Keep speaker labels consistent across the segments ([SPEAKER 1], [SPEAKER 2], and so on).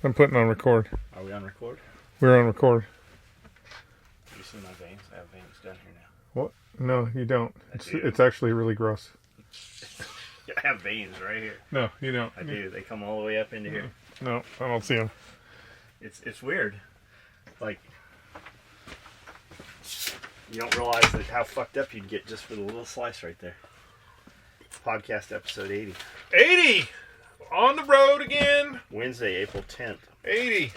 [SPEAKER 1] I'm putting on record.
[SPEAKER 2] Are we on record?
[SPEAKER 1] We're on record.
[SPEAKER 2] You see my veins? I have veins down here now.
[SPEAKER 1] What? No, you don't. It's actually really gross.
[SPEAKER 2] Yeah, I have veins right here.
[SPEAKER 1] No, you don't.
[SPEAKER 2] I do. They come all the way up into here.
[SPEAKER 1] No, I don't see them.
[SPEAKER 2] It's weird. Like, you don't realize that how fucked up you'd get just for the little slice right there. Podcast episode 80.
[SPEAKER 1] 80! On the road again.
[SPEAKER 2] Wednesday, April 10th.
[SPEAKER 1] 80.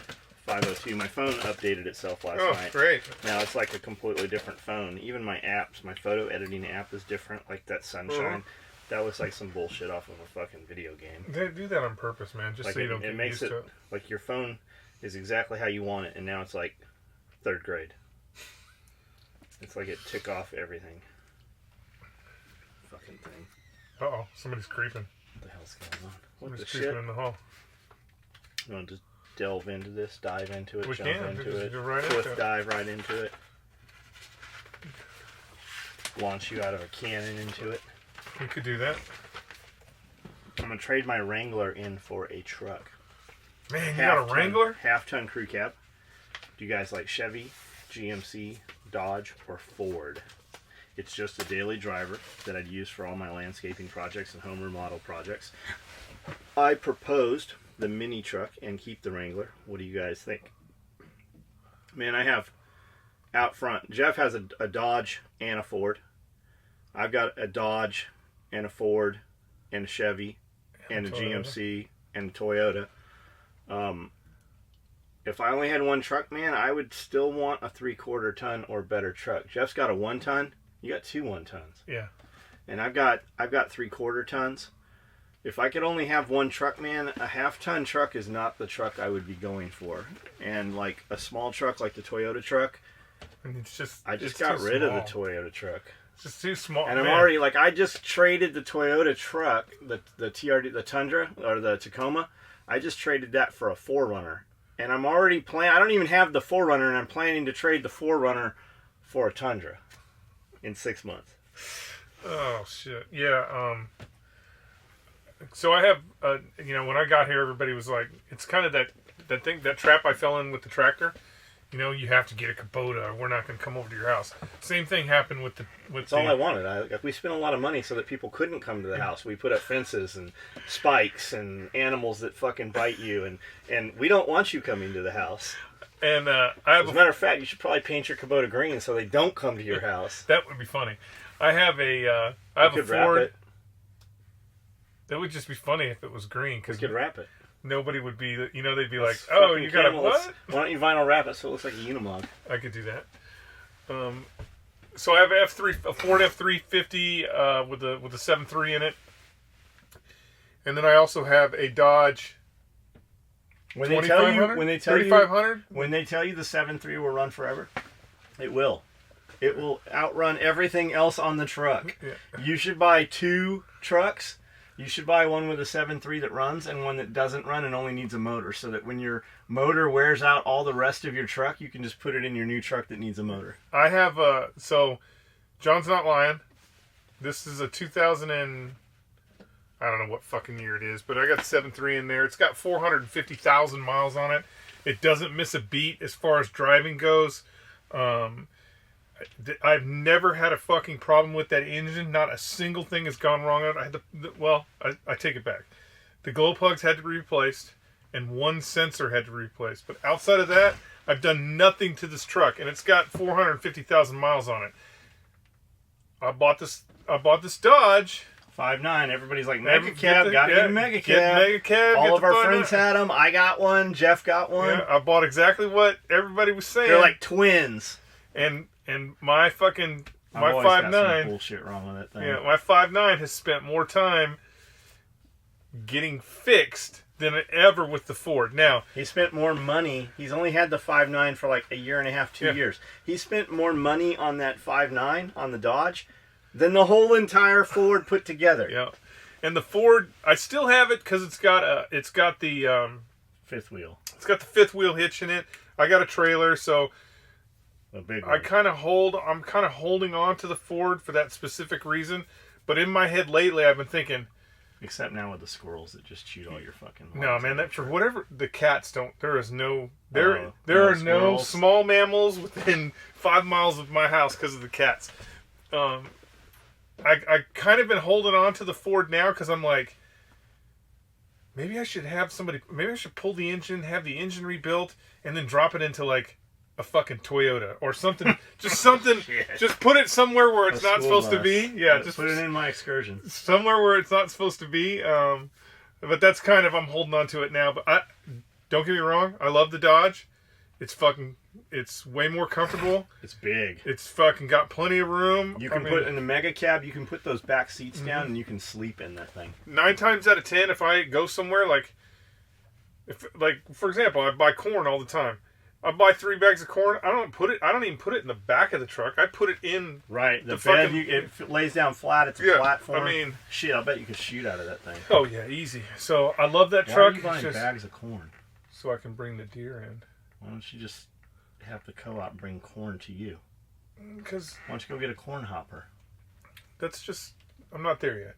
[SPEAKER 2] 5:02. My phone updated itself last night.
[SPEAKER 1] Oh, great.
[SPEAKER 2] Now it's like a completely different phone. Even my apps, my photo editing app is different. Like that sunshine. That looks like some bullshit off of a fucking video game.
[SPEAKER 1] They do that on purpose, man. Just
[SPEAKER 2] like
[SPEAKER 1] so you don't get used to it.
[SPEAKER 2] Like your phone is exactly how you want it, and now it's like 3rd grade. It's like it took off everything. Fucking thing.
[SPEAKER 1] Uh-oh, somebody's creeping.
[SPEAKER 2] What the hell's going on? What
[SPEAKER 1] Somebody's
[SPEAKER 2] the
[SPEAKER 1] creeping
[SPEAKER 2] shit?
[SPEAKER 1] in the hall.
[SPEAKER 2] You want to just delve into this, dive into it,
[SPEAKER 1] We
[SPEAKER 2] jump
[SPEAKER 1] can.
[SPEAKER 2] into
[SPEAKER 1] Just
[SPEAKER 2] it,
[SPEAKER 1] go right
[SPEAKER 2] cliff
[SPEAKER 1] into it.
[SPEAKER 2] dive right into it, launch you out of a cannon into it.
[SPEAKER 1] We could do that.
[SPEAKER 2] I'm going to trade my Wrangler in for a truck.
[SPEAKER 1] Man, you got a Wrangler?
[SPEAKER 2] Half-ton crew cab. Do you guys like Chevy, GMC, Dodge, or Ford? It's just a daily driver that I'd use for all my landscaping projects and home remodel projects. I proposed the mini truck and keep the Wrangler. What do you guys think? Man, I have out front. Jeff has a Dodge and a Ford. I've got a Dodge and a Ford and a Chevy and a GMC and a Toyota. If I only had one truck, man, I would still want a 3/4 ton or better truck. Jeff's got a 1 ton. You got 2 1-tons.
[SPEAKER 1] Yeah.
[SPEAKER 2] And I've got 3/4 tons. If I could only have one truck, man, a 1/2-ton truck is not the truck I would be going for. And like a small truck like the Toyota truck,
[SPEAKER 1] And it's just
[SPEAKER 2] I just got rid of the Toyota truck.
[SPEAKER 1] It's just too small.
[SPEAKER 2] And I'm already like, I just traded the Toyota truck, the TRD, the Tundra or the Tacoma. I just traded that for a 4Runner. And I'm already I don't even have the 4Runner, and I'm planning to trade the 4Runner for a Tundra in 6 months.
[SPEAKER 1] Oh shit! Yeah. So I have, when I got here, everybody was like, it's kind of that trap I fell in with the tractor. You know, you have to get a Kubota. We're not going to come over to your house. Same thing happened with
[SPEAKER 2] That's all I wanted. We spent a lot of money so that people couldn't come to the house. We put up fences and spikes and animals that fucking bite you, and we don't want you coming to the house.
[SPEAKER 1] And I have
[SPEAKER 2] As a matter of fact, you should probably paint your Kubota green so they don't come to your house.
[SPEAKER 1] That would be funny. I have a
[SPEAKER 2] Ford.
[SPEAKER 1] Wrap it. That would just be funny if it was green.
[SPEAKER 2] We could wrap it.
[SPEAKER 1] Nobody would be, they'd be like, oh, you got a what?
[SPEAKER 2] Why don't you vinyl wrap it so it looks like a Unimog?
[SPEAKER 1] I could do that. So I have a Ford F-350 with a 7.3 in it. And then I also have a Dodge 2500?
[SPEAKER 2] When they tell you the 7.3 will run forever, it will. It will outrun everything else on the truck. Yeah. You should buy 2 trucks. You should buy one with a 7.3 that runs and one that doesn't run and only needs a motor, so that when your motor wears out all the rest of your truck, you can just put it in your new truck that needs a motor.
[SPEAKER 1] I have so John's not lying. This is a 2000 and I don't know what fucking year it is, but I got 7.3 in there. It's got 450,000 miles on it. It doesn't miss a beat as far as driving goes. I've never had a fucking problem with that engine. Not a single thing has gone wrong on it. I take it back. The glow plugs had to be replaced, and one sensor had to be replaced. But outside of that, I've done nothing to this truck, and it's got 450,000 miles on it. I bought this Dodge
[SPEAKER 2] 5.9. Everybody's like, Mega Cab, gotta get a Mega Cab.
[SPEAKER 1] Mega Cab.
[SPEAKER 2] All of our friends had them. I got one. Jeff got one.
[SPEAKER 1] Yeah, I bought exactly what everybody was saying.
[SPEAKER 2] They're like twins.
[SPEAKER 1] And my 5.9
[SPEAKER 2] bullshit wrong with that thing.
[SPEAKER 1] Yeah, my 5.9 has spent more time getting fixed than ever with the Ford. Now
[SPEAKER 2] he spent more money. He's only had the 5.9 for like a year and a half, 2 years. He spent more money on that 5.9 on the Dodge than the whole entire Ford put together.
[SPEAKER 1] Yeah, and the Ford, I still have it because it's got the
[SPEAKER 2] 5th wheel.
[SPEAKER 1] It's got the 5th wheel hitch in it. I got a trailer, so.
[SPEAKER 2] A big one.
[SPEAKER 1] I'm kind of holding on to the Ford for that specific reason. But in my head lately, I've been thinking,
[SPEAKER 2] Except now with the squirrels that just chewed all your fucking.
[SPEAKER 1] No, man, that for whatever the cats don't. There is no there are no
[SPEAKER 2] squirrels.
[SPEAKER 1] small mammals within 5 miles of my house because of the cats. I kind of been holding on to the Ford now because I'm like, maybe I should have somebody. Maybe I should pull the engine, have the engine rebuilt, and then drop it into like a fucking Toyota or something. Just something. Just put it somewhere where it's not supposed to be. Yeah, just
[SPEAKER 2] put it in my excursion.
[SPEAKER 1] Somewhere where it's not supposed to be. But that's kind of I'm holding on to it now. But don't get me wrong. I love the Dodge. It's way more comfortable.
[SPEAKER 2] It's big.
[SPEAKER 1] It's fucking got plenty of room.
[SPEAKER 2] You can put in the mega cab. You can put those back seats down, and you can sleep in that thing.
[SPEAKER 1] 9 times out of 10, if I go somewhere like for example, I buy corn all the time. I buy 3 bags of corn. I don't even put it in the back of the truck. I put it in
[SPEAKER 2] the bed. It lays down flat. It's a platform.
[SPEAKER 1] I mean,
[SPEAKER 2] shit. I bet you could shoot out of that thing.
[SPEAKER 1] Oh yeah, easy. So I love that
[SPEAKER 2] Why
[SPEAKER 1] truck.
[SPEAKER 2] Are you buying bags of corn?
[SPEAKER 1] So I can bring the deer in.
[SPEAKER 2] Why don't you just have the co-op bring corn to you?
[SPEAKER 1] Because
[SPEAKER 2] why don't you go get a corn hopper?
[SPEAKER 1] That's just. I'm not there yet.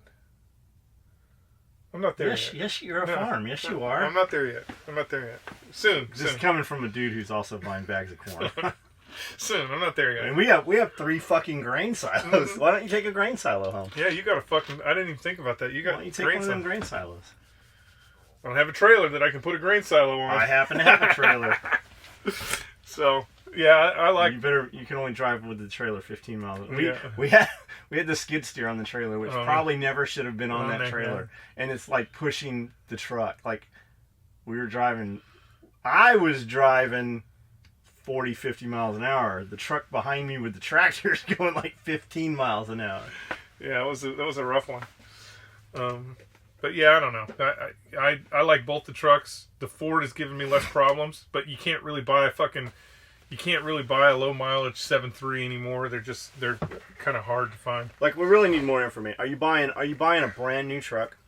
[SPEAKER 1] I'm not there yet.
[SPEAKER 2] Yes, you're a farm. Yes, you are.
[SPEAKER 1] I'm not there yet. Soon.
[SPEAKER 2] This is coming from a dude who's also buying bags of corn.
[SPEAKER 1] Soon. I'm not there yet.
[SPEAKER 2] And we have 3 fucking grain silos. Why don't you take a grain silo home?
[SPEAKER 1] Yeah, you got a fucking. I didn't even think about that. You got.
[SPEAKER 2] Why don't you take one of them grain silos?
[SPEAKER 1] I don't have a trailer that I can put a grain silo on.
[SPEAKER 2] I happen to have a trailer.
[SPEAKER 1] So yeah, I like.
[SPEAKER 2] You can only drive with the trailer 15 miles. We had the skid steer on the trailer, which probably never should have been on that trailer, and it's like pushing the truck. Like I was driving 40, 50 miles an hour. The truck behind me with the tractor is going like 15 miles an hour.
[SPEAKER 1] Yeah, that was a rough one. But yeah, I don't know. I like both the trucks. The Ford has given me less problems, but you can't really buy a low mileage 7.3 anymore. They're kind of hard to find.
[SPEAKER 2] Like, we really need more information. Are you buying a brand new truck?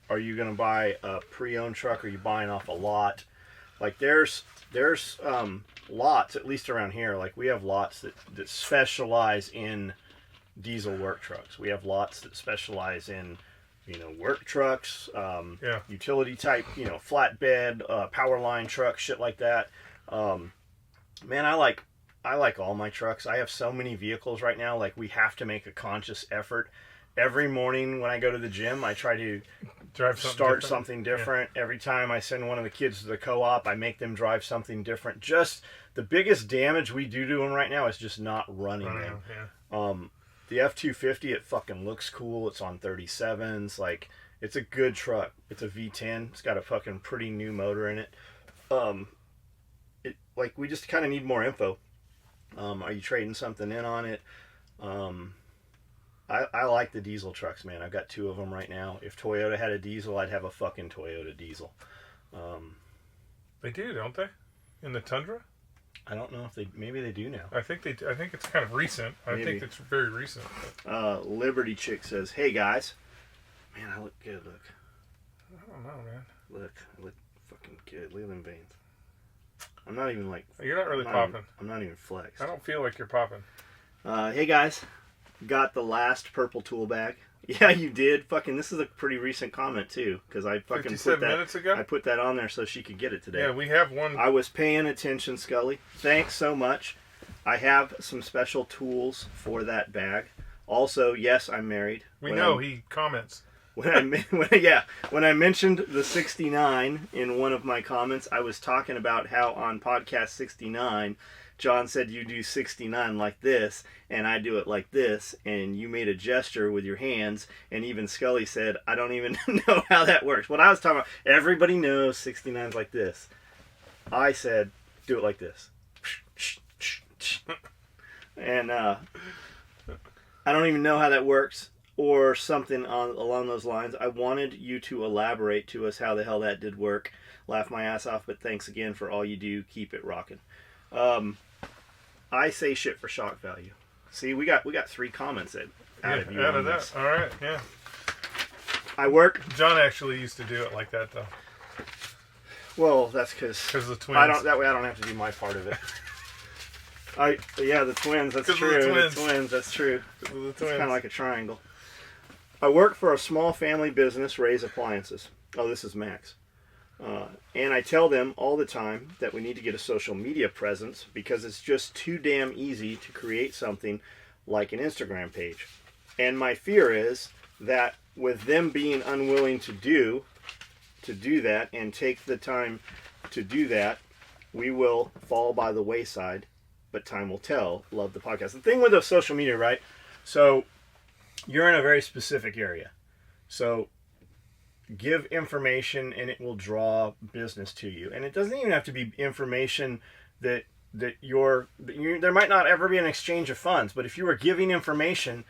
[SPEAKER 2] Are you going to buy a pre-owned truck? Are you buying off a lot? Like, there's lots, at least around here. Like, we have lots that specialize in diesel work trucks. We have lots that specialize in work trucks, utility type, flatbed, power line trucks, shit like that. Man, I like all my trucks. I have so many vehicles right now. Like, we have to make a conscious effort. Every morning when I go to the gym, I try to start something different. Yeah. Every time I send one of the kids to the co-op, I make them drive something different. Just the biggest damage we do to them right now is just not running them. Yeah. The F-250, it fucking looks cool. It's on 37s. Like, it's a good truck. It's a V10. It's got a fucking pretty new motor in it. We just kind of need more info. Are you trading something in on it? I like the diesel trucks, man. I've got 2 of them right now. If Toyota had a diesel, I'd have a fucking Toyota diesel.
[SPEAKER 1] They do, don't they? In the Tundra?
[SPEAKER 2] I don't know if maybe they do now.
[SPEAKER 1] I think it's kind of recent. I think it's very recent.
[SPEAKER 2] Liberty Chick says, "Hey guys, man, I look good. Look,
[SPEAKER 1] I don't know, man.
[SPEAKER 2] Look, I look fucking good. Look at them veins. I'm not even like.
[SPEAKER 1] You're not really popping.
[SPEAKER 2] I'm not even flexed.
[SPEAKER 1] I don't feel like you're popping.
[SPEAKER 2] Hey guys, got the last purple tool bag. Yeah, you did. Fucking, this is a pretty recent comment too, because I fucking
[SPEAKER 1] 57 minutes ago.
[SPEAKER 2] I put that on there so she could get it today.
[SPEAKER 1] Yeah, we have one.
[SPEAKER 2] I was paying attention, Skully. Thanks so much. I have some special tools for that bag. Also, yes, I'm married.
[SPEAKER 1] We know he comments.
[SPEAKER 2] When I mentioned the 69 in one of my comments, I was talking about how on podcast 69, John said you do 69 like this, and I do it like this, and you made a gesture with your hands, and even Skully said, I don't even know how that works. What I was talking about, everybody knows 69's like this. I said, do it like this. And I don't even know how that works, or something along those lines. I wanted you to elaborate to us how the hell that did work. Laugh my ass off, but thanks again for all you do. Keep it rocking. I say shit for shock value. See, we got 3 comments out of you.
[SPEAKER 1] Out of that. All right, yeah.
[SPEAKER 2] I work.
[SPEAKER 1] John actually used to do it like that, though.
[SPEAKER 2] Well, that's because
[SPEAKER 1] of the twins.
[SPEAKER 2] That way I don't have to do my part of it. The twins. That's true. The twins. That's true. It's kind of like a triangle. I work for a small family business, Ray's Appliances. Oh, this is Max. And I tell them all the time that we need to get a social media presence because it's just too damn easy to create something like an Instagram page. And my fear is that with them being unwilling to do that and take the time to do that, we will fall by the wayside, but time will tell. Love the podcast. The thing with the social media, right? So you're in a very specific area. So give information and it will draw business to you. And it doesn't even have to be information that there might not ever be an exchange of funds, but if you were giving information,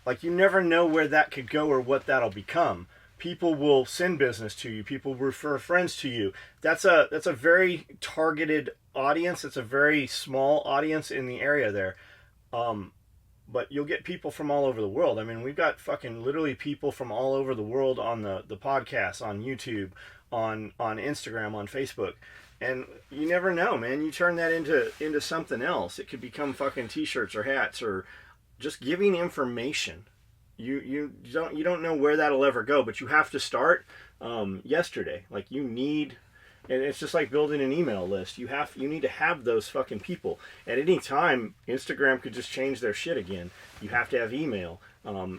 [SPEAKER 2] like, you never know where that could go or what that'll become. People will send business to you. People refer friends to you. That's a very targeted audience. It's a very small audience in the area there. But you'll get people from all over the world. I mean, we've got fucking literally people from all over the world on the podcast, on YouTube, on Instagram, on Facebook. And you never know, man. You turn that into something else. It could become fucking t-shirts or hats or just giving information. You don't know where that'll ever go, but you have to start yesterday. Like, you need, and it's just like building an email list. You need to have those fucking people. At any time, Instagram could just change their shit again. You have to have email.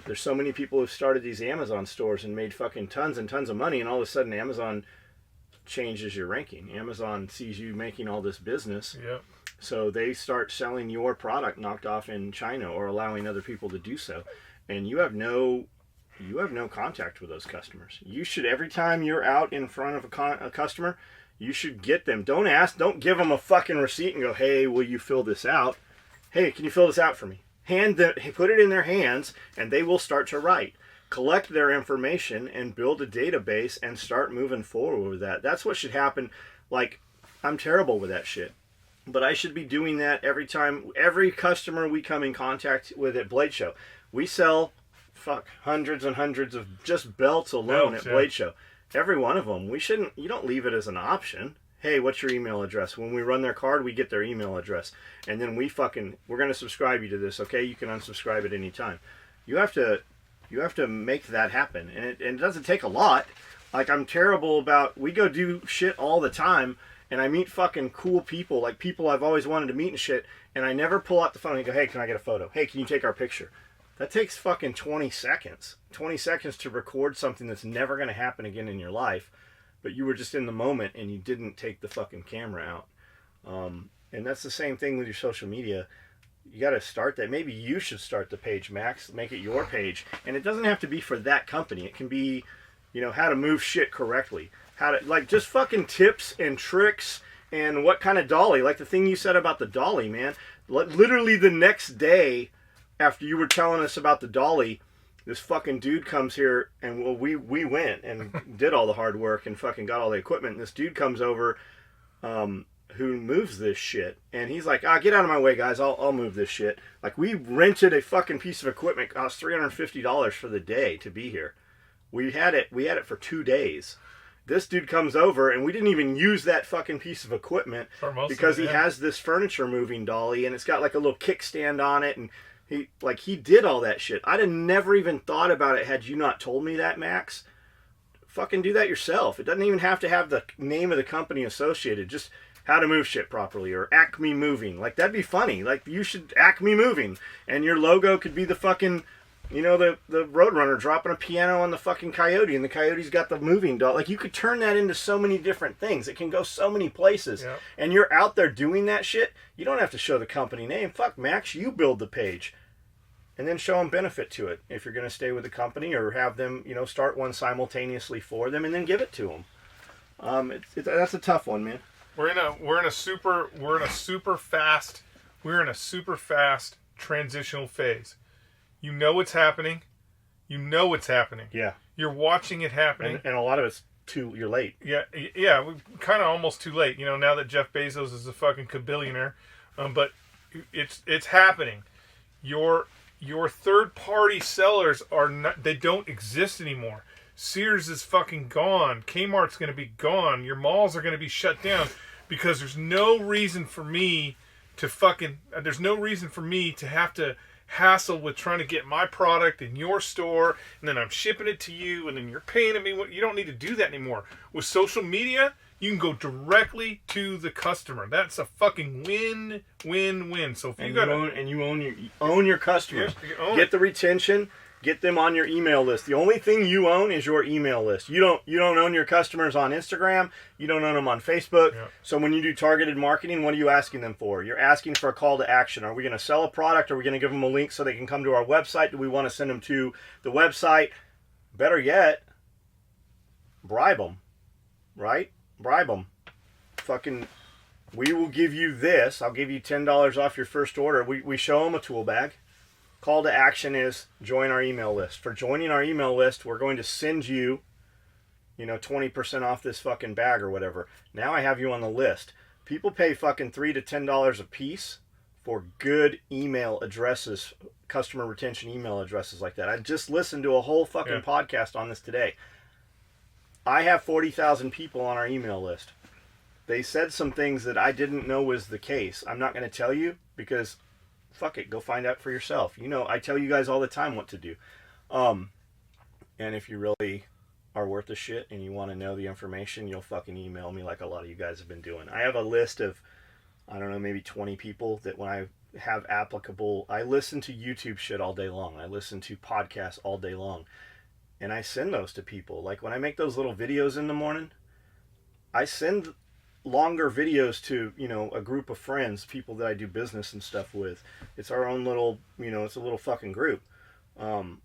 [SPEAKER 2] There's so many people who've started these Amazon stores and made fucking tons and tons of money, and all of a sudden Amazon changes your ranking. Amazon sees you making all this business.
[SPEAKER 1] Yep.
[SPEAKER 2] So they start selling your product knocked off in China or allowing other people to do so. And you have no contact with those customers. You should, every time you're out in front of a customer, you should get them. Don't give them a fucking receipt and go, hey, will you fill this out? Hey, can you fill this out for me? Put it in their hands and they will start to write. Collect their information and build a database and start moving forward with that. That's what should happen. Like, I'm terrible with that shit. But I should be doing that every customer we come in contact with at Blade Show. We sell, hundreds and hundreds of just belts alone at Blade Show. Every one of them. You don't leave it as an option. Hey, what's your email address? When we run their card, we get their email address. And then we're going to subscribe you to this, okay? You can unsubscribe at any time. You have to make that happen. And it doesn't take a lot. Like, I'm terrible about, we go do shit all the time, and I meet fucking cool people, like people I've always wanted to meet and shit, and I never pull out the phone and go, hey, can I get a photo? Hey, can you take our picture? That takes fucking 20 seconds. 20 seconds to record something that's never going to happen again in your life, but you were just in the moment and you didn't take the fucking camera out. And that's the same thing with your social media. You got to start that. Maybe you should start the page, Max. Make it your page. And it doesn't have to be for that company. It can be, how to move shit correctly. Just fucking tips and tricks and what kind of dolly. Like the thing you said about the dolly, man. Literally the next day after you were telling us about the dolly, this fucking dude comes here and we went and did all the hard work and fucking got all the equipment. And this dude comes over who moves this shit. And he's like, get out of my way, guys. I'll move this shit. Like, we rented a fucking piece of equipment. It cost $350 for the day to be here. We had it for 2 days. This dude comes over and we didn't even use that fucking piece of equipment because he has this furniture moving dolly and it's got like a little kickstand on it, and he did all that shit. I'd have never even thought about it had you not told me that, Max. Fucking do that yourself. It doesn't even have to have the name of the company associated. Just how to move shit properly, or Acme Moving. Like, that'd be funny. Like, you should Acme Moving, and your logo could be the fucking, the Roadrunner dropping a piano on the fucking Coyote, and the Coyote's got the moving doll. Like, you could turn that into so many different things. It can go so many places. Yep. And you're out there doing that shit. You don't have to show the company name. Fuck, Max, you build the page. And then show them benefit to it if you're going to stay with the company, or have them, start one simultaneously for them and then give it to them. That's a tough one, man.
[SPEAKER 1] We're in a super fast transitional phase. You know what's happening. Yeah. You're watching it happening.
[SPEAKER 2] And a lot of it's you're late.
[SPEAKER 1] Yeah, we're kind of almost too late. Now that Jeff Bezos is a fucking kabillionaire, but it's happening. Your third-party sellers they don't exist anymore. Sears is fucking gone. Kmart's going to be gone. Your malls are going to be shut down because there's no reason for me to have to hassle with trying to get my product in your store, and then I'm shipping it to you, and then you're paying me. You don't need to do that anymore. With social media, you can go directly to the customer. That's a fucking win-win-win. So if you got
[SPEAKER 2] you own your customers,
[SPEAKER 1] own
[SPEAKER 2] get the retention. Get them on your email list. The only thing you own is your email list. You don't own your customers on Instagram. You don't own them on Facebook.
[SPEAKER 1] Yeah.
[SPEAKER 2] So when you do targeted marketing, what are you asking them for? You're asking for a call to action. Are we going to sell a product? Are we going to give them a link so they can come to our website? Do we want to send them to the website? Better yet, bribe them. Right? Bribe them. Fucking, we will give you this. I'll give you $10 off your first order. We show them a tool bag. Call to action is join our email list. For joining our email list, we're going to send you, 20% off this fucking bag or whatever. Now I have you on the list. People pay fucking $3 to $10 a piece for good email addresses, customer retention email addresses like that. I just listened to a whole fucking podcast on this today. I have 40,000 people on our email list. They said some things that I didn't know was the case. I'm not going to tell you because fuck it, go find out for yourself. I tell you guys all the time what to do. And if you really are worth a shit and you want to know the information, you'll fucking email me like a lot of you guys have been doing. I have a list of, I don't know, maybe 20 people that when I have applicable, I listen to YouTube shit all day long. I listen to podcasts all day long. And I send those to people. Like when I make those little videos in the morning, I send longer videos to a group of friends, people that I do business and stuff with. It's our own little it's a little fucking group, and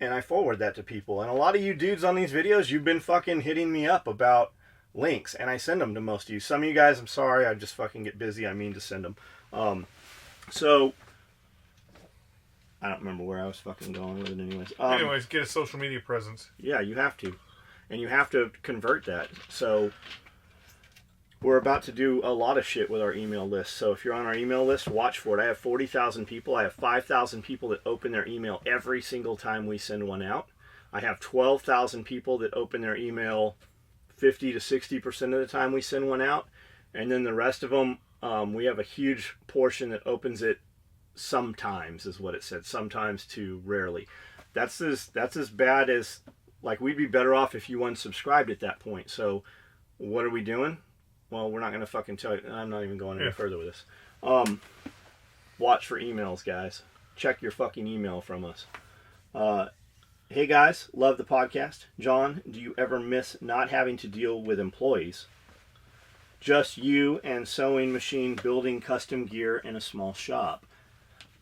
[SPEAKER 2] I forward that to people. And a lot of you dudes on these videos, you've been fucking hitting me up about links, and I send them to most of you. Some of you guys, I'm sorry, I just fucking get busy. I mean to send them. So I don't remember where I was fucking going with it anyways.
[SPEAKER 1] Anyways, get a social media presence.
[SPEAKER 2] Yeah, you have to, and you have to convert that. So we're about to do a lot of shit with our email list. So if you're on our email list, watch for it. I have 40,000 people. I have 5,000 people that open their email every single time we send one out. I have 12,000 people that open their email 50 to 60% of the time we send one out. And then the rest of them, we have a huge portion that opens it sometimes, is what it said. Sometimes to rarely. That's as bad as, like, we'd be better off if you unsubscribed at that point. So what are we doing? Well, we're not going to fucking tell you. I'm not even going any further with this. Watch for emails, guys. Check your fucking email from us. Hey, guys. Love the podcast. John, do you ever miss not having to deal with employees? Just you and sewing machine building custom gear in a small shop.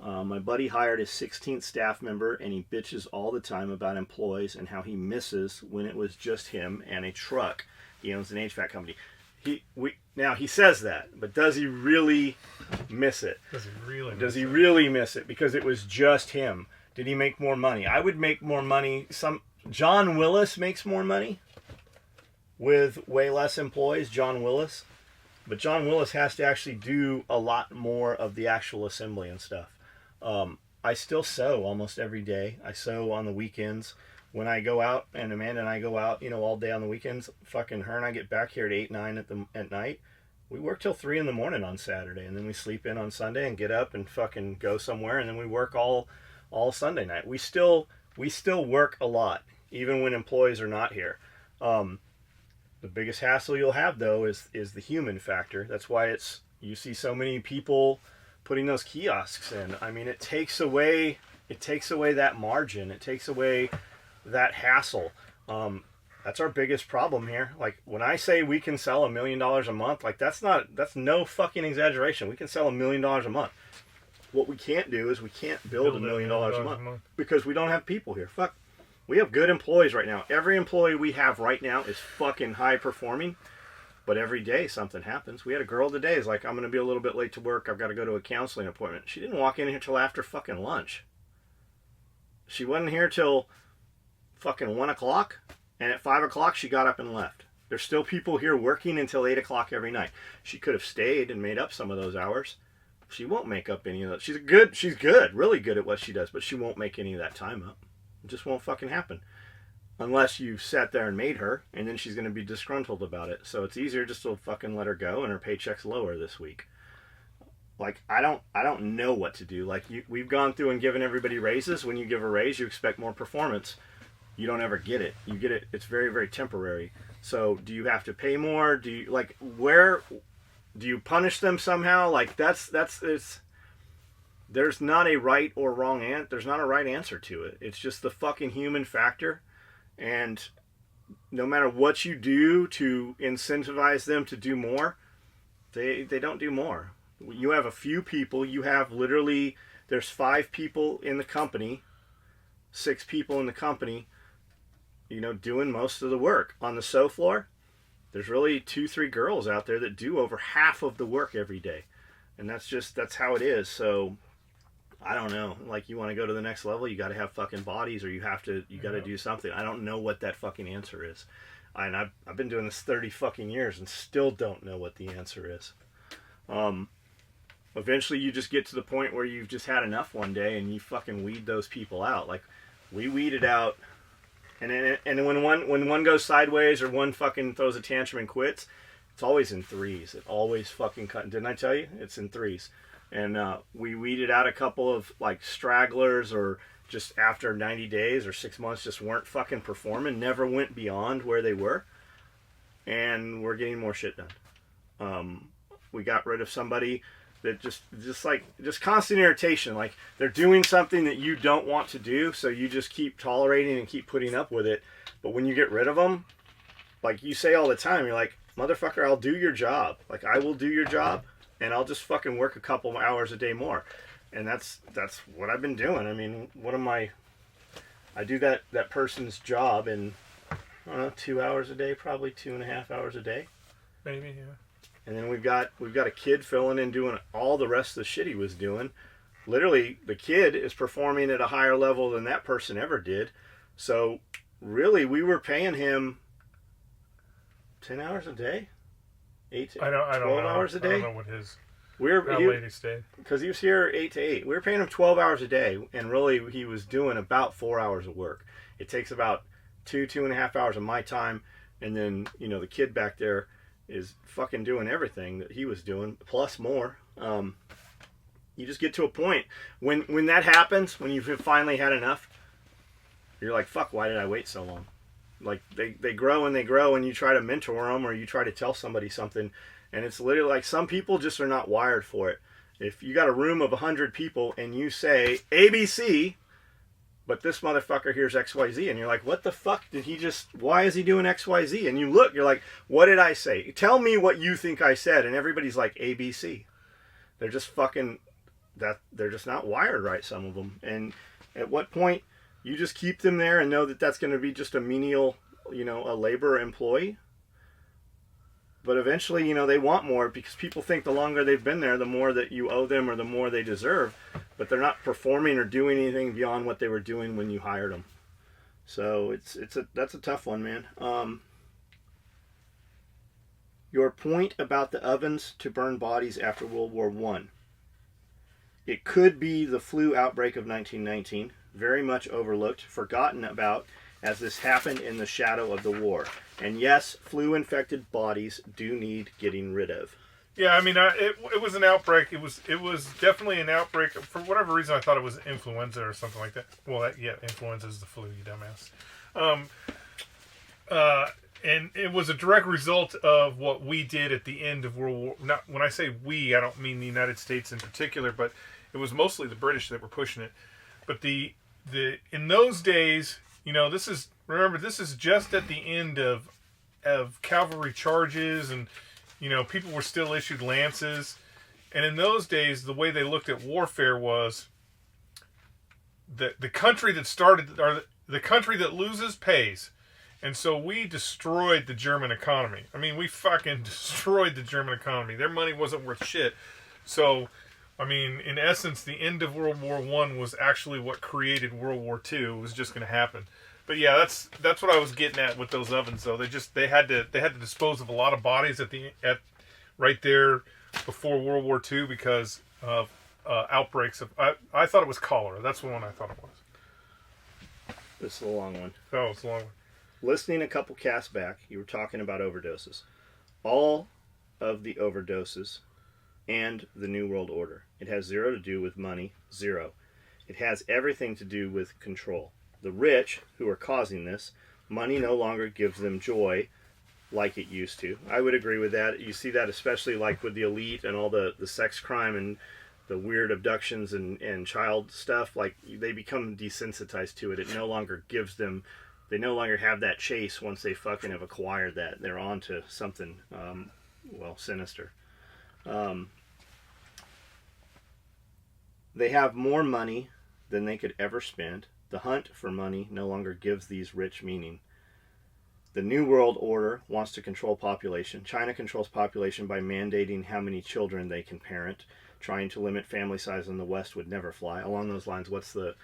[SPEAKER 2] My buddy hired his 16th staff member, and he bitches all the time about employees and how he misses when it was just him and a truck. He owns an HVAC company. Now he says that, but does he really miss it? Does he really miss it? Because it was just him. Did he make more money? I would make more money. John Willis makes more money with way less employees. John Willis, but John Willis has to actually do a lot more of the actual assembly and stuff. I still sew almost every day. I sew on the weekends. When I go out, and Amanda and I go out, all day on the weekends, fucking her and I get back here at 8, 9 at night. We work till 3 in the morning on Saturday, and then we sleep in on Sunday and get up and fucking go somewhere, and then we work all Sunday night. We still work a lot, even when employees are not here. The biggest hassle you'll have, though, is the human factor. That's why you see so many people putting those kiosks in. I mean, it takes away that margin. It takes away that hassle. That's our biggest problem here. Like when I say we can sell $1 million a month, like that's no fucking exaggeration. We can sell $1 million a month. What we can't do is we can't build $1 million a month because we don't have people here. Fuck. We have good employees right now. Every employee we have right now is fucking high performing, but every day something happens. We had a girl today is like, I'm going to be a little bit late to work. I've got to go to a counseling appointment. She didn't walk in here till after fucking lunch. She wasn't here till fucking 1 o'clock, and at 5 o'clock she got up and left. There's still people here working until 8 o'clock every night. She could have stayed and made up some of those hours. She won't make up any of that. She's good, really good at what she does, but she won't make any of that time up. It just won't fucking happen. Unless you sat there and made her, and then she's going to be disgruntled about it. So it's easier just to fucking let her go, and her paycheck's lower this week. Like I don't know what to do. Like we've gone through and given everybody raises. When you give a raise, you expect more performance. You don't ever get it. You get it. It's very, very temporary. So do you have to pay more? Do you like where? Do you punish them somehow? Like that's it's. There's not a right or wrong there's not a right answer to it. It's just the fucking human factor, and no matter what you do to incentivize them to do more, they don't do more. You have a few people. You have literally there's 5 people in the company, 6 people in the company, doing most of the work on the sew floor. There's really 2-3 girls out there that do over half of the work every day, and that's how it is. So I don't know. Like, you want to go to the next level, you got to have fucking bodies, or you got to do something. I don't know what that fucking answer is. And I've been doing this 30 fucking years and still don't know what the answer is. Eventually you just get to the point where you've just had enough one day and you fucking weed those people out. Like, we weeded out, and when one goes sideways or one fucking throws a tantrum and quits, it's always in threes. It always fucking cut. Didn't I tell you? It's in threes. And we weeded out a couple of like stragglers, or just after 90 days or 6 months just weren't fucking performing, never went beyond where they were, and we're getting more shit done. We got rid of somebody that just constant irritation. Like, they're doing something that you don't want to do, so you just keep tolerating and keep putting up with it. But when you get rid of them, like you say all the time, you're like, motherfucker, I'll do your job. Like, I will do your job. And I'll just fucking work a couple hours a day more. And that's what I've been doing. I mean, I do that person's job in, I don't know, 2 hours a day, probably 2.5 hours a day.
[SPEAKER 1] Maybe, yeah.
[SPEAKER 2] And then we've got a kid filling in doing all the rest of the shit he was doing. Literally, the kid is performing at a higher level than that person ever did. So, really, we were paying him 10 hours a day? 12 hours a day.
[SPEAKER 1] I don't know what his lady stayed,
[SPEAKER 2] because he was here 8 to 8. We were paying him 12 hours a day, and really he was doing about 4 hours of work. It takes about 2.5 hours of my time, and then the kid back there is fucking doing everything that he was doing plus more. You just get to a point when that happens, when you've finally had enough, you're like, fuck, why did I wait so long? Like, they grow and they grow, and you try to mentor them or you try to tell somebody something, and it's literally like, some people just are not wired for it. If you got a room of 100 people and you say ABC, but this motherfucker hears XYZ, and you're like, what the fuck did he just, why is he doing XYZ? And you look, you're like, what did I say? Tell me what you think I said. And everybody's like, ABC. They're just fucking, they're just not wired right, some of them. And at what point, you just keep them there and know that that's going to be just a menial, a labor employee. But eventually, they want more, because people think the longer they've been there, the more that you owe them or the more they deserve. But they're not performing or doing anything beyond what they were doing when you hired them. So that's a tough one, man. Your point about the ovens to burn bodies after World War I. It could be the flu outbreak of 1919. Very much overlooked, forgotten about, as this happened in the shadow of the war. And yes, flu-infected bodies do need getting rid of.
[SPEAKER 1] Yeah, I mean, it was an outbreak. It was definitely an outbreak. For whatever reason, I thought it was influenza or something like that. Well, influenza is the flu, you dumbass. And it was a direct result of what we did at the end of World War. Not when I say we, I don't mean the United States in particular, but it was mostly the British that were pushing it. But in those days, this is just at the end of cavalry charges, and people were still issued lances. And in those days, the way they looked at warfare was the country that started, or the country that loses pays. And so we destroyed the German economy. I mean, we fucking destroyed the German economy. Their money wasn't worth shit. So, I mean, in essence, the end of World War I was actually what created World War II. It was just going to happen. But yeah, that's what I was getting at with those ovens. Though they had to dispose of a lot of bodies at right there before World War II because of outbreaks of. I thought it was cholera. That's the one I thought it was.
[SPEAKER 2] This is a long one.
[SPEAKER 1] Oh, it's a long one.
[SPEAKER 2] Listening a couple casts back, you were talking about overdoses. All of the overdoses and the New World Order. It has zero to do with money, zero. It has everything to do with control. The rich, who are causing this, money no longer gives them joy like it used to. I would agree with that. You see that especially like with the elite and all the sex crime and the weird abductions and child stuff. Like, they become desensitized to it. It no longer gives them, they no longer have that chase once they fucking have acquired that. They're on to something, sinister. They have more money than they could ever spend. The hunt for money no longer gives these rich meaning. The New World Order wants to control population. China controls population by mandating how many children they can parent. Trying to limit family size in the West would never fly. Along those lines, what's the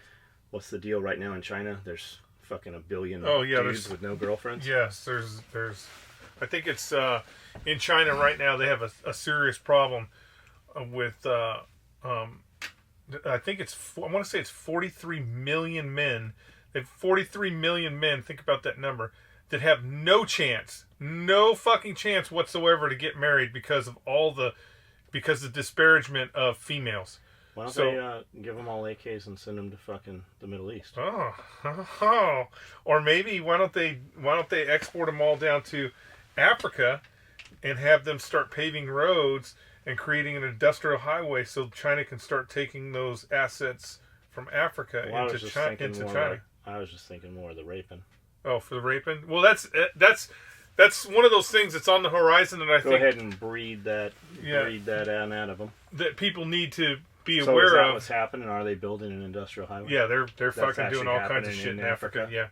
[SPEAKER 2] deal right now in China? There's fucking a billion dudes with no girlfriends.
[SPEAKER 1] Yes, there's. I think it's in China right now. They have a serious problem with. I think I want to say it's 43 million men. They have 43 million men. Think about that number. That have no fucking chance whatsoever to get married because of the disparagement of females.
[SPEAKER 2] Why don't they give them all AKs and send them to fucking the Middle East?
[SPEAKER 1] Or maybe why don't they export them all down to Africa and have them start paving roads and creating an industrial highway so China can start taking those assets from Africa into China.
[SPEAKER 2] I was just thinking more of the raping.
[SPEAKER 1] Oh, for the raping? Well, that's one of those things that's on the horizon that I think...
[SPEAKER 2] Go ahead and breed that out of them.
[SPEAKER 1] That people need to be
[SPEAKER 2] so
[SPEAKER 1] aware
[SPEAKER 2] is that
[SPEAKER 1] of.
[SPEAKER 2] What's happening? Are they building an industrial highway?
[SPEAKER 1] Yeah, they're fucking doing all kinds of shit in Africa. Yeah.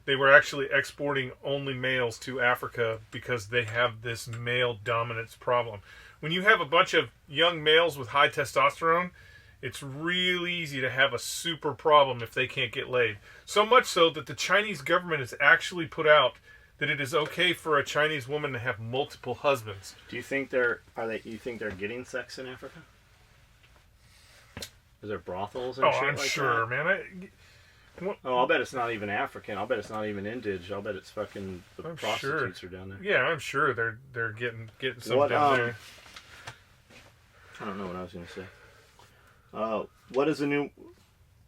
[SPEAKER 1] They were actually exporting only males to Africa because they have this male dominance problem. When you have a bunch of young males with high testosterone, it's real easy to have a super problem if they can't get laid. So much so that the Chinese government has actually put out that it is okay for a Chinese woman to have multiple husbands.
[SPEAKER 2] Do you think you think they're getting sex in Africa? Is there brothels and shit
[SPEAKER 1] I'm
[SPEAKER 2] like
[SPEAKER 1] sure,
[SPEAKER 2] that?
[SPEAKER 1] man.
[SPEAKER 2] I'll bet it's not even African. I'll bet it's not even Indige. I'll bet it's fucking the prostitutes are down there.
[SPEAKER 1] Yeah, I'm sure they're getting some down there.
[SPEAKER 2] I don't know what I was going to say. What is the new...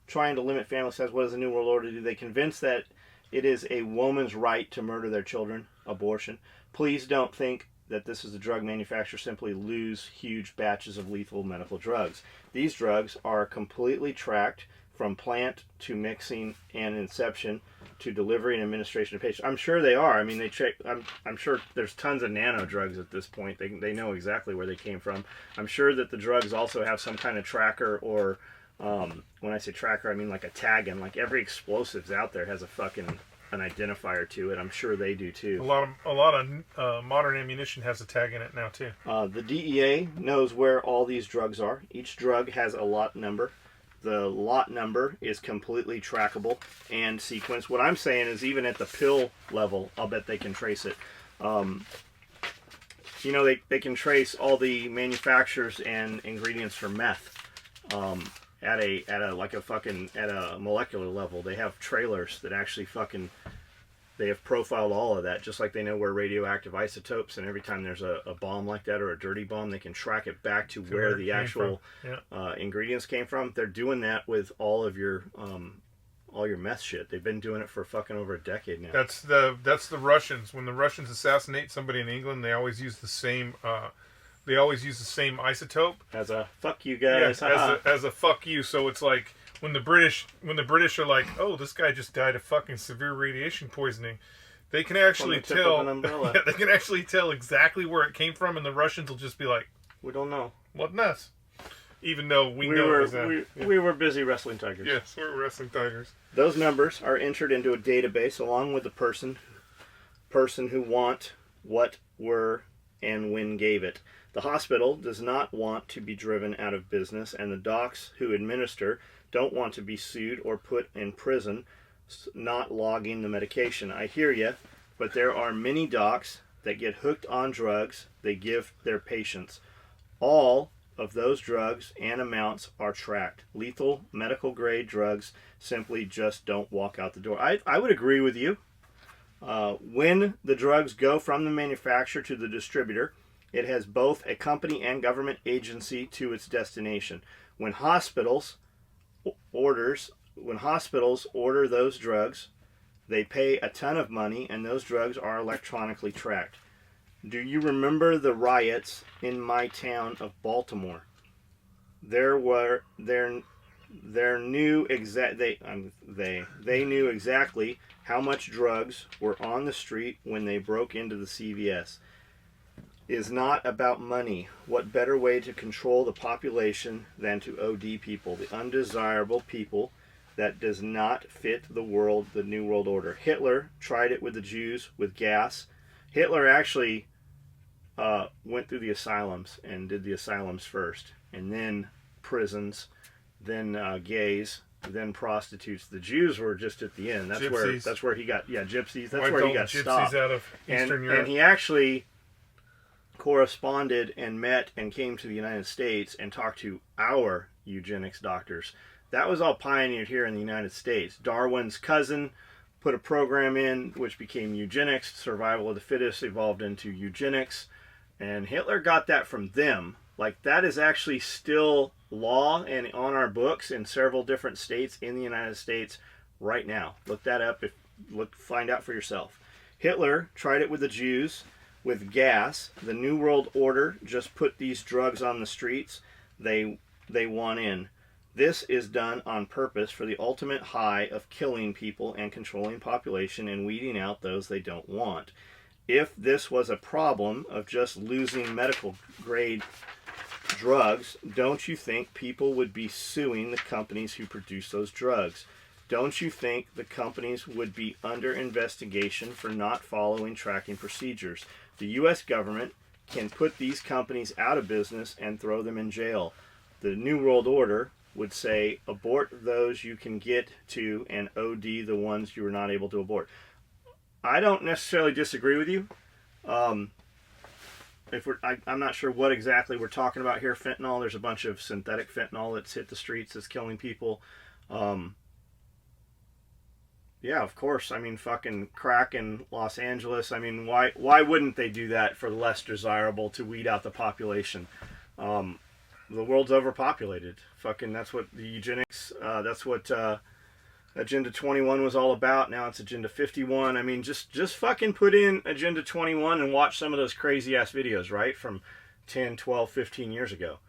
[SPEAKER 2] Trying to limit family size, what does the New World Order do? They convince that it is a woman's right to murder their children, abortion. Please don't think that this is the drug manufacturer simply lose huge batches of lethal medical drugs. These drugs are completely tracked from plant to mixing and inception to delivery and administration to patients. I'm sure they are. I mean, they check. I'm sure there's tons of nano drugs at this point. They know exactly where they came from. I'm sure that the drugs also have some kind of tracker or, when I say tracker, I mean like a tag in. Like every explosives out there has an identifier to it. I'm sure they do too.
[SPEAKER 1] A lot of modern ammunition has a tag in it now too.
[SPEAKER 2] The DEA knows where all these drugs are. Each drug has a lot number. The lot number is completely trackable and sequenced. What I'm saying is even at the pill level, I'll bet they can trace it. They can trace all the manufacturers and ingredients for meth at a molecular level. They have trailers that actually they have profiled all of that, just like they know where radioactive isotopes, and every time there's a bomb like that or a dirty bomb, they can track it back to where the actual ingredients came from. They're doing that with all your meth shit. They've been doing it for fucking over a decade now.
[SPEAKER 1] That's the Russians. When the Russians assassinate somebody in England, they always use the same isotope
[SPEAKER 2] as a fuck you guys.
[SPEAKER 1] Yeah, as a fuck you. So it's like when the British are like, oh, this guy just died of fucking severe radiation poisoning, they can actually tell. Yeah, they can actually tell exactly where it came from, and the Russians will just be like,
[SPEAKER 2] we don't know.
[SPEAKER 1] What nuts? Even though we know
[SPEAKER 2] we were busy wrestling tigers.
[SPEAKER 1] Yes, we were wrestling tigers.
[SPEAKER 2] Those numbers are entered into a database along with the person who want, what, were, and when gave it. The hospital does not want to be driven out of business, and the docs who administer don't want to be sued or put in prison not logging the medication. I hear you, but there are many docs that get hooked on drugs they give their patients. All of those drugs and amounts are tracked. Lethal medical grade drugs simply just don't walk out the door. I would agree with you. When the drugs go from the manufacturer to the distributor, It has both a company and government agency to its destination. When hospitals order those drugs, they pay a ton of money, and those drugs are electronically tracked. Do you remember the riots in my town of Baltimore? They knew exactly how much drugs were on the street when they broke into the CVS. Is not about money. What better way to control the population than to OD people, the undesirable people that does not fit the New World Order. Hitler tried it with the Jews with gas. Hitler actually went through the asylums and did the asylums first, and then prisons, then gays, then prostitutes. The Jews were just at the end. That's where he got gypsies. That's where he got stopped.
[SPEAKER 1] Out of Eastern Europe.
[SPEAKER 2] And he actually corresponded and met and came to the United States and talked to our eugenics doctors. That was all pioneered here in the United States. Darwin's cousin put a program in which became eugenics. Survival of the fittest evolved into eugenics, and Hitler got that from them. Like, that is actually still law and on our books in several different states in the United States right now. Look that up. Find out for yourself. Hitler tried it with the Jews with gas. The New World Order just put these drugs on the streets. They want in. This is done on purpose for the ultimate high of killing people and controlling population and weeding out those they don't want. If this was a problem of just losing medical grade drugs, don't you think people would be suing the companies who produce those drugs? Don't you think the companies would be under investigation for not following tracking procedures? The U.S. government can put these companies out of business and throw them in jail. The New World Order would say, abort those you can get to and OD the ones you are not able to abort. I don't necessarily disagree with you. I'm not sure what exactly we're talking about here. Fentanyl, there's a bunch of synthetic fentanyl that's hit the streets that's killing people. Yeah, of course. I mean, fucking crack in Los Angeles. I mean, why wouldn't they do that for less desirable to weed out the population? The world's overpopulated. Fucking, that's what the eugenics, that's what Agenda 21 was all about. Now it's Agenda 51. I mean, just fucking put in Agenda 21 and watch some of those crazy ass videos, right? From 10, 12, 15 years ago.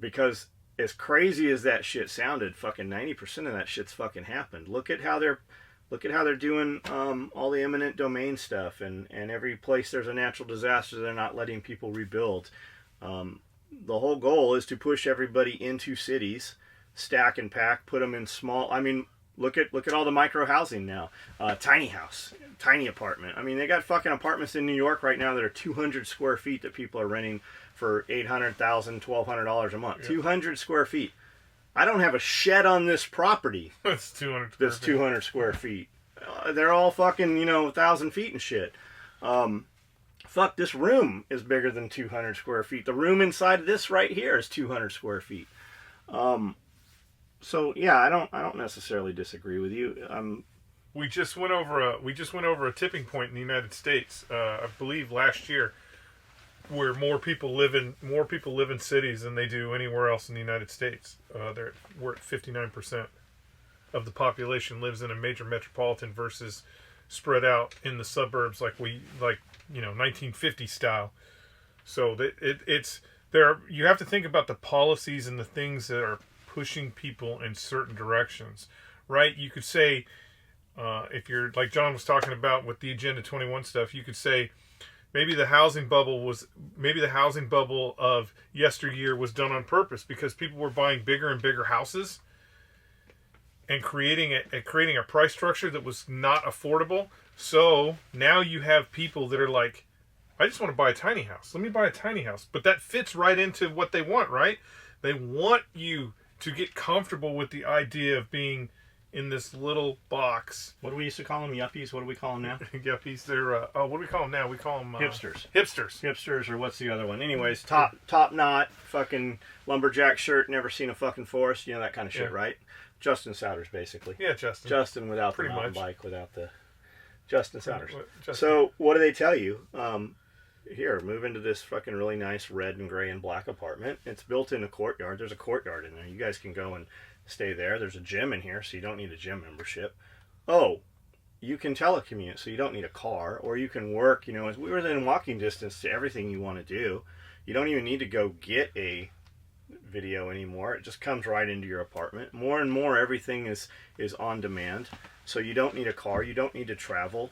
[SPEAKER 2] Because as crazy as that shit sounded, fucking 90% of that shit's fucking happened. Look at how they're doing all the eminent domain stuff, and every place there's a natural disaster, they're not letting people rebuild. The whole goal is to push everybody into cities, stack and pack, put them in small. I mean, look at all the micro housing now. Tiny house, tiny apartment. I mean, they got fucking apartments in New York right now that are 200 square feet that people are renting for $800,000, $1,200 a month. Yeah. 200 square feet. I don't have a shed on this property.
[SPEAKER 1] That's 200.
[SPEAKER 2] That's 200 square feet. They're all fucking 1,000 feet and shit. Fuck, this room is bigger than 200 square feet. The room inside of this right here is 200 square feet. So yeah, I don't necessarily disagree with you.
[SPEAKER 1] We just went over a tipping point in the United States, I believe last year, where more people live in cities than they do anywhere else in the United States. We're at 59% of the population lives in a major metropolitan versus spread out in the suburbs like 1950 style. So it's there. You have to think about the policies and the things that are pushing people in certain directions, right? You could say, if you're like John was talking about with the Agenda 21 stuff, you could say maybe the housing bubble of yesteryear was done on purpose because people were buying bigger and bigger houses and creating a price structure that was not affordable. So now you have people that are like, I just want to buy a tiny house. Let me buy a tiny house. But that fits right into what they want, right? They want you to get comfortable with the idea of being in this little box.
[SPEAKER 2] What do we used to call them? Yuppies? What do we call them now?
[SPEAKER 1] Yuppies. They're, what do we call them now? We call them...
[SPEAKER 2] hipsters.
[SPEAKER 1] Hipsters,
[SPEAKER 2] or what's the other one? Anyways, top knot, fucking lumberjack shirt, never seen a fucking forest, that kind of shit, right? Justin Souders, basically.
[SPEAKER 1] Yeah, Justin.
[SPEAKER 2] Justin without
[SPEAKER 1] pretty
[SPEAKER 2] the mountain
[SPEAKER 1] much.
[SPEAKER 2] bike, without the... Justin Souders.
[SPEAKER 1] Justin.
[SPEAKER 2] So, what do they tell you? here, move into this fucking really nice red and gray and black apartment. It's built in a courtyard. There's a courtyard in there. You guys can go and stay there. There's a gym in here, so you don't need a gym membership. Oh, you can telecommute, so you don't need a car, or you can work, you know, as we were in walking distance to everything you want to do. You don't even need to go get a video anymore. It just comes right into your apartment. More and more, everything is on demand, so you don't need a car. You don't need to travel.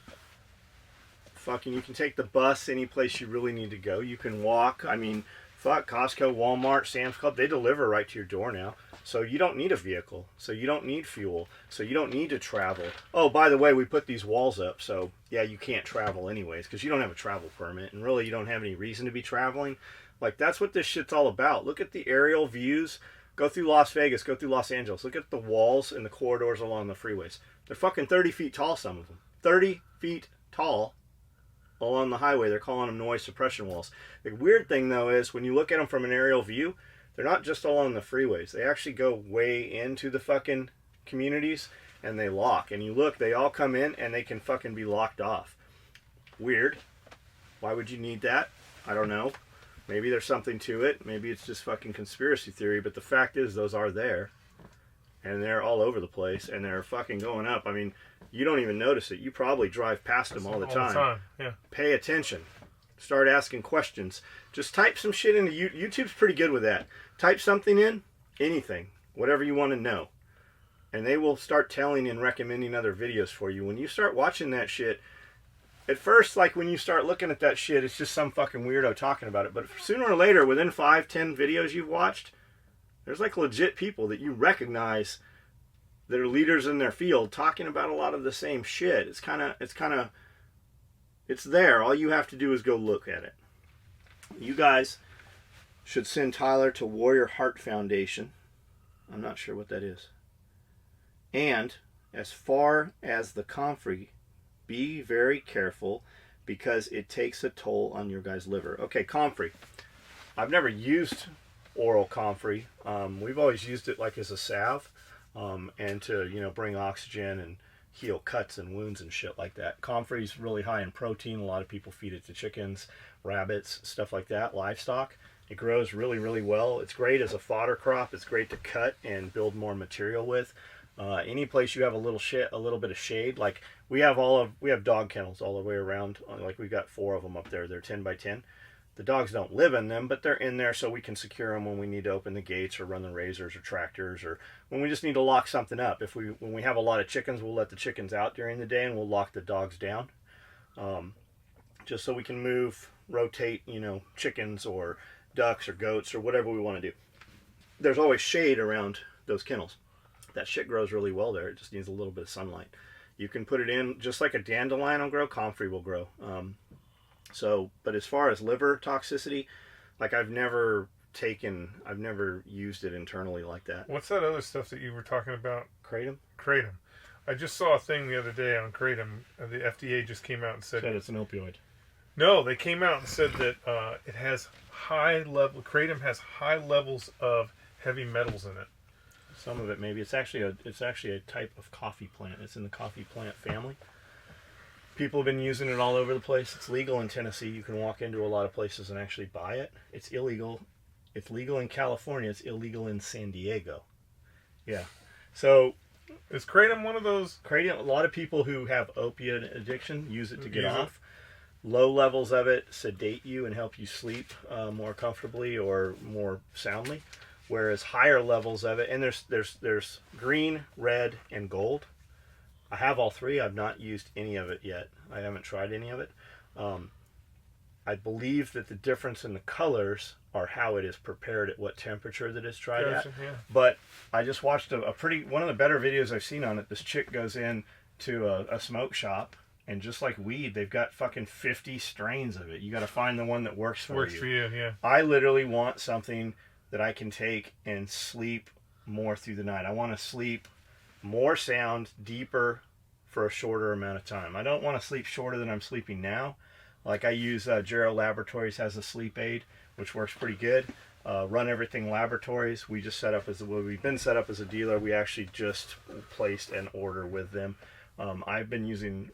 [SPEAKER 2] Fucking, you can take the bus any place you really need to go. You can walk. I mean, fuck, Costco, Walmart, Sam's Club, they deliver right to your door now. So you don't need a vehicle. So you don't need fuel. So you don't need to travel. Oh, by the way, we put these walls up. So, yeah, you can't travel anyways because you don't have a travel permit. And really, you don't have any reason to be traveling. Like, that's what this shit's all about. Look at the aerial views. Go through Las Vegas. Go through Los Angeles. Look at the walls and the corridors along the freeways. They're fucking 30 feet tall, some of them. 30 feet tall. Along the highway, they're calling them noise suppression walls. The weird thing, though, is when you look at them from an aerial view, they're not just along the freeways. They actually go way into the fucking communities, and they lock. And you look, they all come in, and they can fucking be locked off. Weird. Why would you need that? I don't know. Maybe there's something to it. Maybe it's just fucking conspiracy theory. But the fact is, those are there. And they're all over the place, and they're fucking going up. I mean, you don't even notice it. You probably drive past them all the time.
[SPEAKER 1] Yeah.
[SPEAKER 2] Pay attention. Start asking questions. Just type some shit into YouTube's pretty good with that. Type something in, anything, whatever you want to know. And they will start telling and recommending other videos for you. When you start watching that shit, at first, like when you start looking at that shit, it's just some fucking weirdo talking about it. But sooner or later, within 5-10 videos you've watched, there's like legit people that you recognize that are leaders in their field talking about a lot of the same shit. It's there. All you have to do is go look at it. You guys should send Tyler to Warrior Heart Foundation. I'm not sure what that is. And as far as the comfrey, be very careful because it takes a toll on your guys' liver. Okay, comfrey. I've never used oral comfrey. We've always used it like as a salve, and to, you know, bring oxygen and heal cuts and wounds and shit like that. Comfrey's really high in protein. A lot of people feed it to chickens, rabbits, stuff like that, livestock. It grows really, really well. It's great as a fodder crop. It's great to cut and build more material with. Any place you have a little bit of shade, like we have dog kennels all the way around. Like we've got 4 of them up there. They're 10 by 10. The dogs don't live in them, but they're in there so we can secure them when we need to open the gates or run the razors or tractors, or when we just need to lock something up. When we have a lot of chickens, we'll let the chickens out during the day and we'll lock the dogs down, just so we can move, rotate, you know, chickens or ducks or goats or whatever we want to do. There's always shade around those kennels. That shit grows really well there. It just needs a little bit of sunlight. You can put it in just like a dandelion will grow, comfrey will grow. But as far as liver toxicity, like I've never used it internally like that.
[SPEAKER 1] What's that other stuff that you were talking about?
[SPEAKER 2] Kratom?
[SPEAKER 1] Kratom. I just saw a thing the other day on Kratom. The FDA just came out and said
[SPEAKER 2] it's an opioid.
[SPEAKER 1] No, they came out and said that it has Kratom has high levels of heavy metals in it.
[SPEAKER 2] Some of it maybe. It's actually a type of coffee plant. It's in the coffee plant family. People have been using it all over the place. It's legal in Tennessee. You can walk into a lot of places and actually buy it. It's illegal. It's legal in California. It's illegal in San Diego. Yeah. So
[SPEAKER 1] is Kratom one of those?
[SPEAKER 2] Kratom, a lot of people who have opiate addiction use it to get off. Low levels of it sedate you and help you sleep more comfortably or more soundly. Whereas higher levels of it, and there's green, red, and gold. I have all 3. I've not used any of it yet. I haven't tried any of it. I believe that the difference in the colors are how it is prepared at what temperature that it's tried at.
[SPEAKER 1] Yeah.
[SPEAKER 2] But I just watched one of the better videos I've seen on it. This chick goes in to a smoke shop, and just like weed, they've got fucking 50 strains of it. You got to find the one that works for you.
[SPEAKER 1] Works for you, yeah.
[SPEAKER 2] I literally want something that I can take and sleep more through the night. I want to sleep more sound, deeper, for a shorter amount of time. I don't want to sleep shorter than I'm sleeping now. Like I use Gero Laboratories has a sleep aid, which works pretty good. Run Everything Laboratories. We've been set up as a dealer. We actually just placed an order with them. I've been using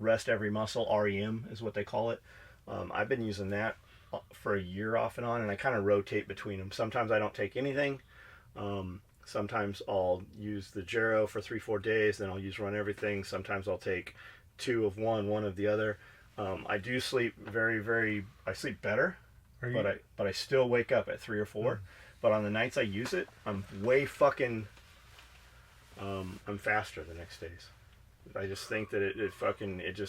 [SPEAKER 2] Rest Every Muscle, REM is what they call it. I've been using that for a year off and on, and I kind of rotate between them. Sometimes I don't take anything. Sometimes I'll use the Gero for 3-4 days, then I'll use Run Everything. Sometimes I'll take 2 of one of the other. I do sleep I sleep better, but I still wake up at 3 or 4. But on the nights I use it, I'm way fucking, I'm faster the next days. I just think that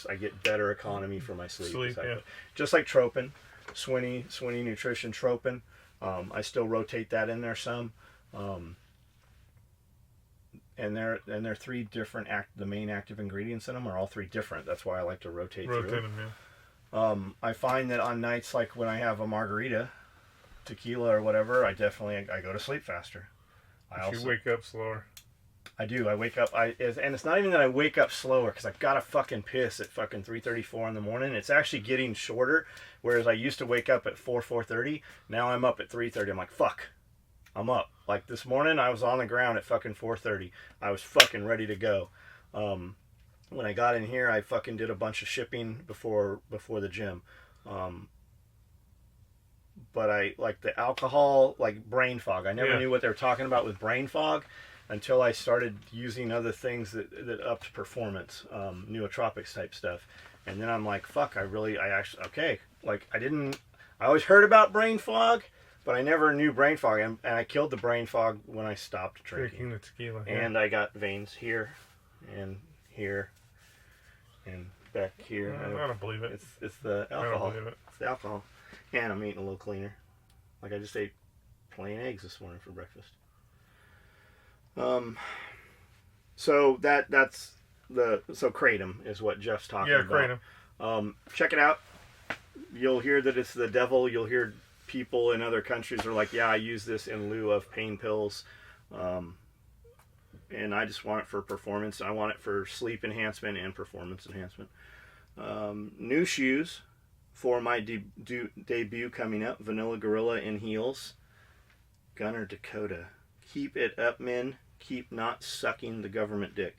[SPEAKER 2] I get better economy for my sleep.
[SPEAKER 1] Yeah.
[SPEAKER 2] Just like Tropin, Swinney Nutrition Tropin. I still rotate that in there some. And they're 3 different the main active ingredients in them are all 3 different. That's why I like to rotate through
[SPEAKER 1] them. Yeah.
[SPEAKER 2] I find that on nights like when I have a margarita, tequila or whatever, I go to sleep faster.
[SPEAKER 1] You wake up slower.
[SPEAKER 2] I do. I wake up. And it's not even that I wake up slower because I've got to fucking piss at fucking 3:34 in the morning. It's actually getting shorter. Whereas I used to wake up at 4:30. Now I'm up at 3:30. I'm like, fuck, I'm up. Like this morning, I was on the ground at fucking 4:30. I was fucking ready to go. When I got in here, I fucking did a bunch of shipping before the gym. But I like the alcohol, like brain fog. I never knew what they were talking about with brain fog until I started using other things that upped performance, nootropics type stuff. And then I'm like, fuck, I always heard about brain fog, but I never knew brain fog. And I killed the brain fog when I stopped drinking
[SPEAKER 1] the tequila.
[SPEAKER 2] And I got veins here and back here.
[SPEAKER 1] I don't believe it.
[SPEAKER 2] It's the alcohol.
[SPEAKER 1] I don't believe it.
[SPEAKER 2] It's the alcohol. And I'm eating a little cleaner. Like I just ate plain eggs this morning for breakfast. So Kratom is what Jeff's talking about.
[SPEAKER 1] Yeah,
[SPEAKER 2] Kratom. Check it out. You'll hear that it's the devil. You'll hear people in other countries are like, yeah, I use this in lieu of pain pills. And I just want it for performance. I want it for sleep enhancement and performance enhancement. New shoes for my debut coming up. Vanilla Gorilla in heels. Gunner Dakota. Keep it up, men. Keep not sucking the government dick.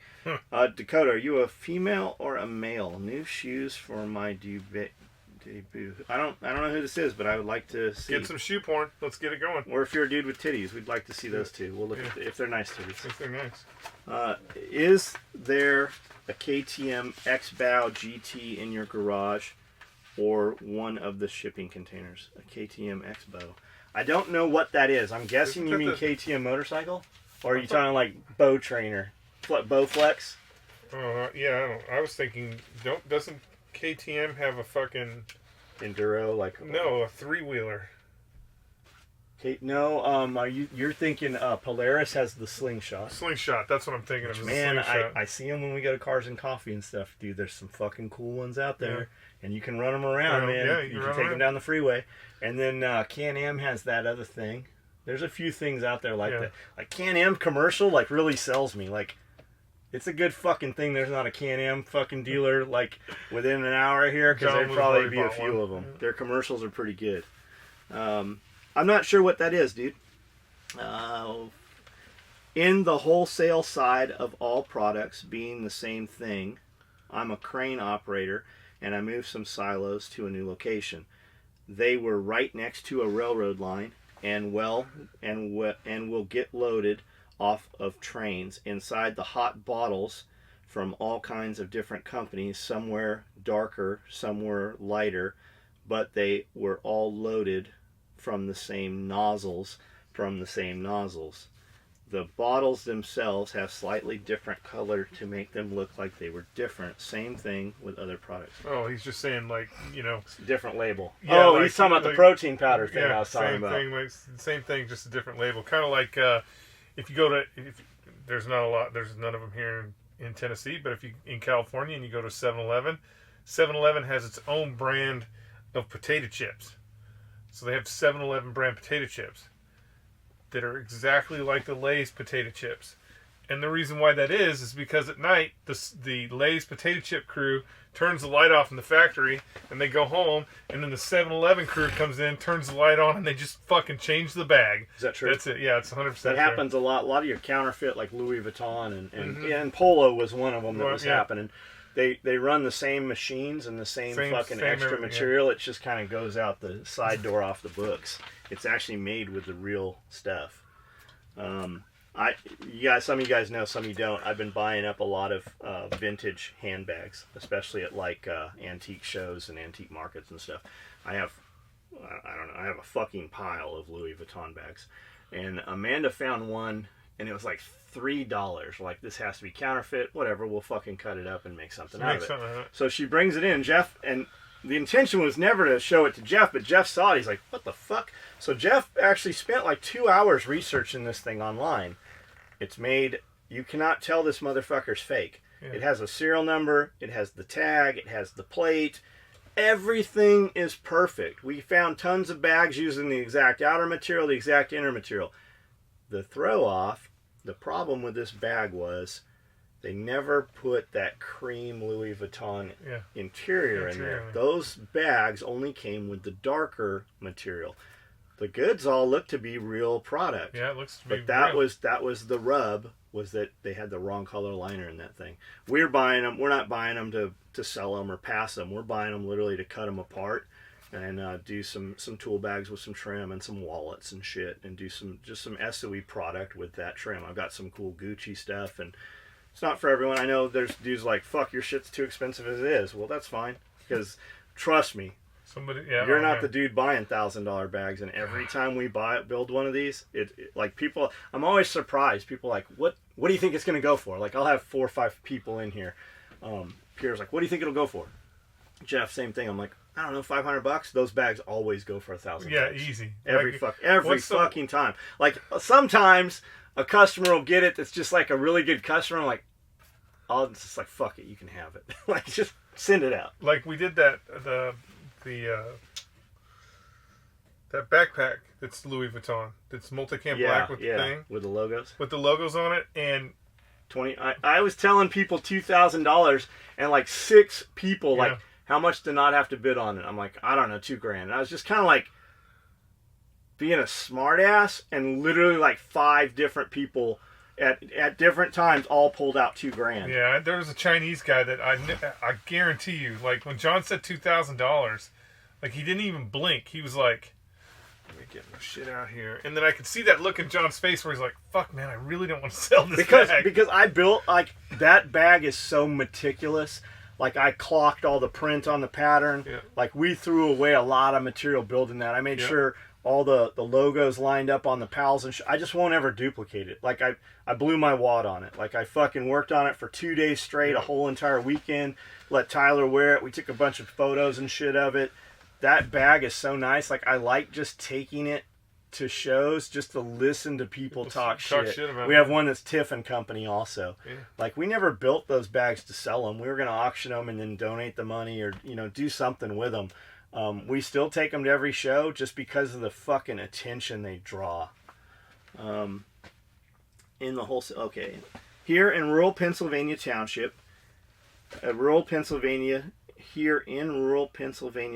[SPEAKER 2] Dakota, are you a female or a male? New shoes for my debut. I don't know who this is, but I would like to see.
[SPEAKER 1] Get some shoe porn. Let's get it going.
[SPEAKER 2] Or if you're a dude with titties, we'd like to see those too. We'll look at if they're nice titties.
[SPEAKER 1] If they're nice.
[SPEAKER 2] Is there a KTM X-Bow GT in your garage or one of the shipping containers? A KTM X-Bow. I don't know what that is. I'm guessing you mean KTM motorcycle? Or are you talking like bow trainer? Bow flex?
[SPEAKER 1] Yeah, I was thinking, doesn't KTM have a fucking
[SPEAKER 2] enduro
[SPEAKER 1] no, a 3-wheeler?
[SPEAKER 2] No, you're thinking Polaris has the slingshot.
[SPEAKER 1] Slingshot, that's what I'm thinking of.
[SPEAKER 2] Man, I see them when we go to Cars and Coffee and stuff, dude. There's some fucking cool ones out there, and you can run them around, man.
[SPEAKER 1] Yeah,
[SPEAKER 2] you can take them down the freeway. And then Can-Am has that other thing. There's a few things out there like that. Like Can-Am commercial, like really sells me. Like, it's a good fucking thing. There's not a Can-Am fucking dealer like within an hour here because there'd probably be a few of them. Their commercials are pretty good. I'm not sure what that is, dude. In the wholesale side of all products being the same thing, I'm a crane operator and I moved some silos to a new location. They were right next to a railroad line and will get loaded off of trains inside the hot bottles from all kinds of different companies, somewhere darker, somewhere lighter, but they were all loaded from the same nozzles. The bottles themselves have slightly different color to make them look like they were different. Same thing with other products.
[SPEAKER 1] Oh, he's just saying
[SPEAKER 2] different label.
[SPEAKER 1] Yeah,
[SPEAKER 2] he's talking about the protein powder thing I was talking about.
[SPEAKER 1] Same thing, just a different label. Kind of like if you go to, there's none of them here in Tennessee, but if you in California and you go to 7-Eleven, 7-Eleven has its own brand of potato chips. So they have 7-Eleven brand potato chips that are exactly like the Lay's potato chips. And the reason why that is because at night, the Lay's potato chip crew turns the light off in the factory, and they go home, and then the 7-Eleven crew comes in, turns the light on, and they just fucking change the bag.
[SPEAKER 2] Is that true?
[SPEAKER 1] That's it. Yeah, it's 100%
[SPEAKER 2] That happens a lot. A lot of your counterfeit, like Louis Vuitton, and Polo was one of them that was happening. they run the same machines and the same fucking extra material. It just kind of goes out the side door off the books. It's actually made with the real stuff. Some of you guys know, some of you don't. I've been buying up a lot of vintage handbags, especially at like antique shows and antique markets and stuff. I have a fucking pile of Louis Vuitton bags, and Amanda found one, and it was like $3. Like, this has to be counterfeit. Whatever, we'll fucking cut it up and make something out of it. So she brings it in, Jeff, and the intention was never to show it to Jeff, but Jeff saw it. He's like, what the fuck? So Jeff actually spent like 2 hours researching this thing online. It's made, you cannot tell this motherfucker's fake. Yeah. It has a serial number, it has the tag, it has the plate. Everything is perfect. We found tons of bags using the exact outer material, the exact inner material. The throw off, the problem with this bag was they never put that cream Louis Vuitton interior in there. Those bags only came with the darker material. The goods all look to be real product.
[SPEAKER 1] Yeah, it looks to be
[SPEAKER 2] But that was the rub, was that they had the wrong color liner in that thing. We're buying them. We're not buying them to sell them or pass them. We're buying them literally to cut them apart and do some tool bags with some trim and some wallets and shit, and do some SOE product with that trim. I've got some cool Gucci stuff, and it's not for everyone. I know there's dudes like, fuck, your shit's too expensive as it is. Well, that's fine, because trust me, you're not the dude buying $1,000 bags, and every time we build one of these, like people, I'm always surprised. People are like, what do you think it's going to go for? Like, I'll have 4 or 5 people in here. Pierre's like, what do you think it'll go for? Jeff, same thing. I'm like, I don't know, $500. Those bags always go for $1,000.
[SPEAKER 1] Yeah, easy.
[SPEAKER 2] Every fucking time. Like, sometimes a customer will get it that's just like a really good customer. I'm like, I'll just like, fuck it, you can have it. Like, just send it out.
[SPEAKER 1] Like, we did that that backpack that's Louis Vuitton, that's multicam black with the thing
[SPEAKER 2] with the logos
[SPEAKER 1] on it, and
[SPEAKER 2] I was telling people $2,000, and like 6 people like, how much to not have to bid on it? I'm like, I don't know, $2,000. And I was just kind of like being a smart ass, and literally like 5 different people at different times all pulled out $2,000.
[SPEAKER 1] Yeah, there was a Chinese guy that I guarantee you, like, when John said $2,000, like, he didn't even blink. He was like, let me get my shit out here. And then I could see that look in John's face where he's like, fuck, man, I really don't want to sell this bag.
[SPEAKER 2] Because I built, like, that bag is so meticulous. Like, I clocked all the print on the pattern. Yeah. Like, we threw away a lot of material building that. I made sure all the logos lined up on the pals, and I just won't ever duplicate it. Like, I blew my wad on it. Like, I fucking worked on it for 2 days straight, a whole entire weekend. Let Tyler wear it. We took a bunch of photos and shit of it. That bag is so nice. Like, I like just taking it to shows just to listen to people talk shit about we have one that's Tiff and Company also. Yeah. Like, we never built those bags to sell them. We were going to auction them and then donate the money, or, you know, do something with them. We still take them to every show just because of the fucking attention they draw. In the whole... Okay. Here in rural Pennsylvania Township, rural Pennsylvania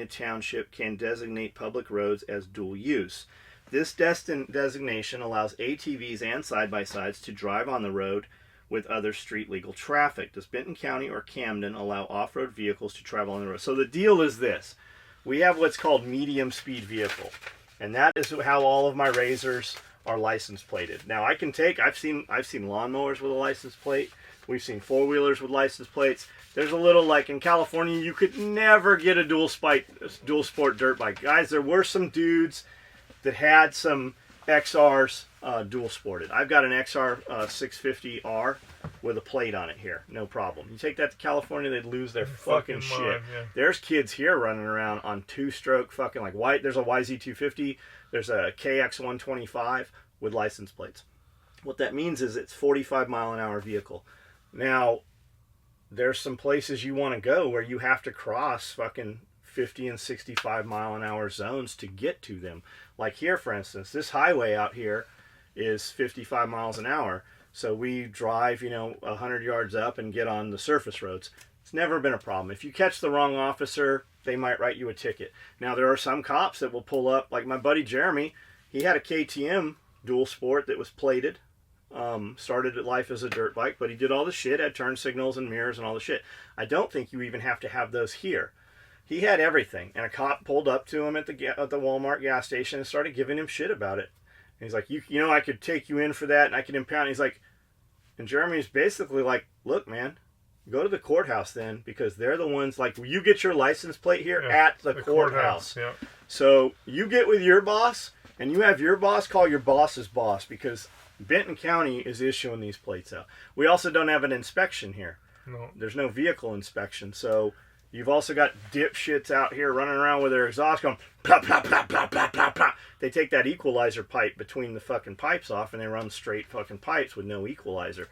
[SPEAKER 2] Township can designate public roads as dual use. This designation allows ATVs and side-by-sides to drive on the road with other street-legal traffic. Does Benton County or Camden allow off-road vehicles to travel on the road? So the deal is this. We have what's called medium-speed vehicle, and that is how all of my Razors are license plated. Now, I've seen lawnmowers with a license plate. We've seen four-wheelers with license plates. There's a little, like in California, you could never get a dual sport dirt bike. Guys, there were some dudes that had some XRs dual sported. I've got an XR 650R with a plate on it here. No problem. You take that to California, they'd lose their fucking shit. Yeah. There's kids here running around on 2-stroke fucking like white. There's a YZ250. There's a KX125 with license plates. What that means is it's 45-mile-an-hour vehicle. Now, there's some places you want to go where you have to cross fucking 50 and 65-mile-an-hour zones to get to them. Like here, for instance, this highway out here is 55 miles an hour. So we drive, 100 yards up and get on the surface roads. It's never been a problem. If you catch the wrong officer, they might write you a ticket. Now, there are some cops that will pull up, like my buddy Jeremy. He had a KTM dual sport that was plated, Started life as a dirt bike, but he did all the shit, had turn signals and mirrors and all the shit. I don't think you even have to have those here. He had everything, and a cop pulled up to him at the Walmart gas station and started giving him shit about it. And he's like, you know, I could take you in for that, and I could impound. He's like, and Jeremy's basically like, look, man, go to the courthouse then, because they're the ones, like, you get your license plate here at the courthouse.
[SPEAKER 1] Yeah.
[SPEAKER 2] So you get with your boss, and you have your boss call your boss's boss, because Benton County is issuing these plates out. We also don't have an inspection here.
[SPEAKER 1] No.
[SPEAKER 2] There's no vehicle inspection, so you've also got dipshits out here running around with their exhaust going plop, plop, plop, plop, plop, plop, plop. They take that equalizer pipe between the fucking pipes off, and they run straight fucking pipes with no equalizer.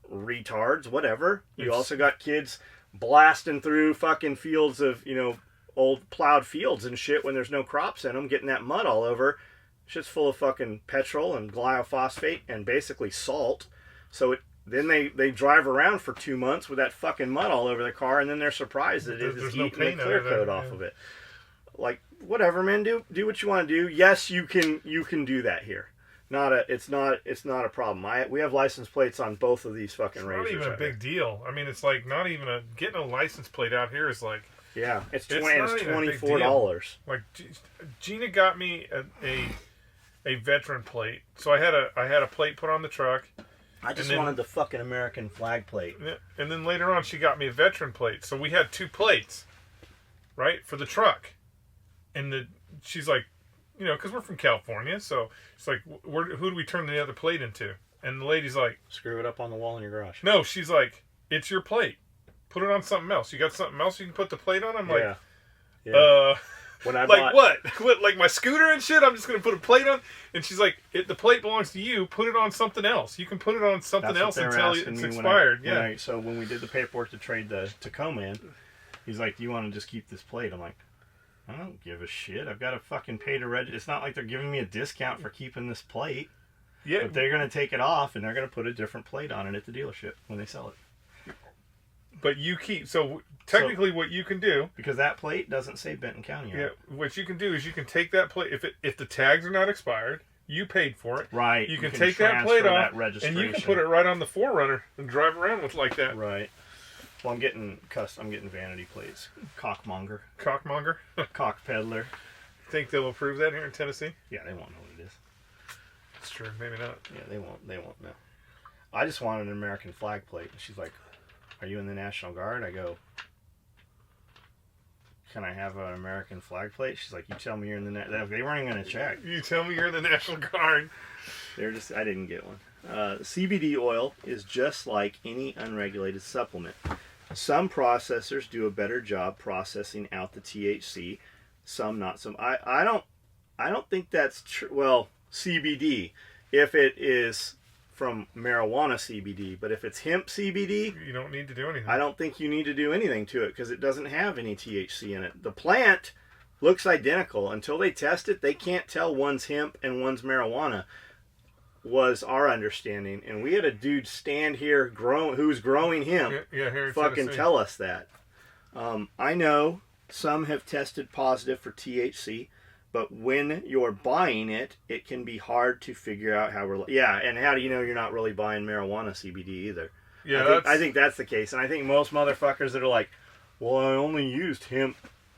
[SPEAKER 2] Retards, whatever. You also got kids blasting through fucking fields of, you know, old plowed fields and shit when there's no crops in them, getting that mud all over. Shit's full of fucking petrol and glyphosate and basically salt. So then they drive around for 2 months with that fucking mud all over the car, and then they're surprised that it is eating the clear coat off of it. Like, whatever, man. Do what you want to do. Yes, you can do that here. It's not a problem. We have license plates on both of these fucking Razors.
[SPEAKER 1] It's not even a big deal. I mean, it's like not even getting a license plate out here is like,
[SPEAKER 2] yeah, it's
[SPEAKER 1] $24. Like Gina got me a veteran plate, so I had a plate put on the truck.
[SPEAKER 2] I just wanted the fucking American flag plate.
[SPEAKER 1] And then later on, she got me a veteran plate. So we had 2 plates, right, for the truck. And she's like, you know, because we're from California, so it's like, who do we turn the other plate into? And the lady's like,
[SPEAKER 2] screw it up on the wall in your garage.
[SPEAKER 1] No, she's like, it's your plate. Put it on something else. You got something else you can put the plate on? I'm like,
[SPEAKER 2] When I
[SPEAKER 1] like what? Like my scooter and shit? I'm just going to put a plate on? And she's like, the plate belongs to you. Put it on something else. You can put it on something else until it's expired.
[SPEAKER 2] So when we did the paperwork to trade the Tacoma in, he's like, do you want to just keep this plate? I'm like, I don't give a shit. I've got to fucking pay to register. It's not like they're giving me a discount for keeping this plate. Yeah. But they're going to take it off, and they're going to put a different plate on it at the dealership when they sell it.
[SPEAKER 1] But you keep... So technically what you can do...
[SPEAKER 2] Because that plate doesn't say Benton County on it.
[SPEAKER 1] Yeah, what you can do is you can take that plate... If the tags are not expired, you paid for it.
[SPEAKER 2] Right.
[SPEAKER 1] You can take that plate off, and you can put it right on the 4Runner and drive around with like that.
[SPEAKER 2] Right. Well, I'm getting vanity plates. Cockmonger.
[SPEAKER 1] Cockmonger?
[SPEAKER 2] Cock peddler.
[SPEAKER 1] Think they'll approve that here in Tennessee?
[SPEAKER 2] Yeah, they won't know what it is.
[SPEAKER 1] That's true. Maybe not.
[SPEAKER 2] Yeah, they won't know. I just wanted an American flag plate. And she's like, are you in the National Guard? I go, can I have an American flag plate? She's like, you tell me you're in the... They weren't even going to check.
[SPEAKER 1] You tell me you're in the National Guard.
[SPEAKER 2] I didn't get one. CBD oil is just like any unregulated supplement. Some processors do a better job processing out the THC. Some not. Some I don't think that's true. Well, CBD, if it is from marijuana CBD, but if it's hemp CBD,
[SPEAKER 1] you don't need to do anything.
[SPEAKER 2] I don't think you need to do anything to it because it doesn't have any THC in it. The plant looks identical. Until they test it, they can't tell one's hemp and one's marijuana, was our understanding. And we had a dude stand here who's growing hemp
[SPEAKER 1] here in
[SPEAKER 2] fucking
[SPEAKER 1] Tennessee.
[SPEAKER 2] Tell us that. I know some have tested positive for THC, but when you're buying it, it can be hard to figure out how and how do you know you're not really buying marijuana CBD either?
[SPEAKER 1] Yeah,
[SPEAKER 2] I think that's the case. And I think most motherfuckers that are like, well, I only used hemp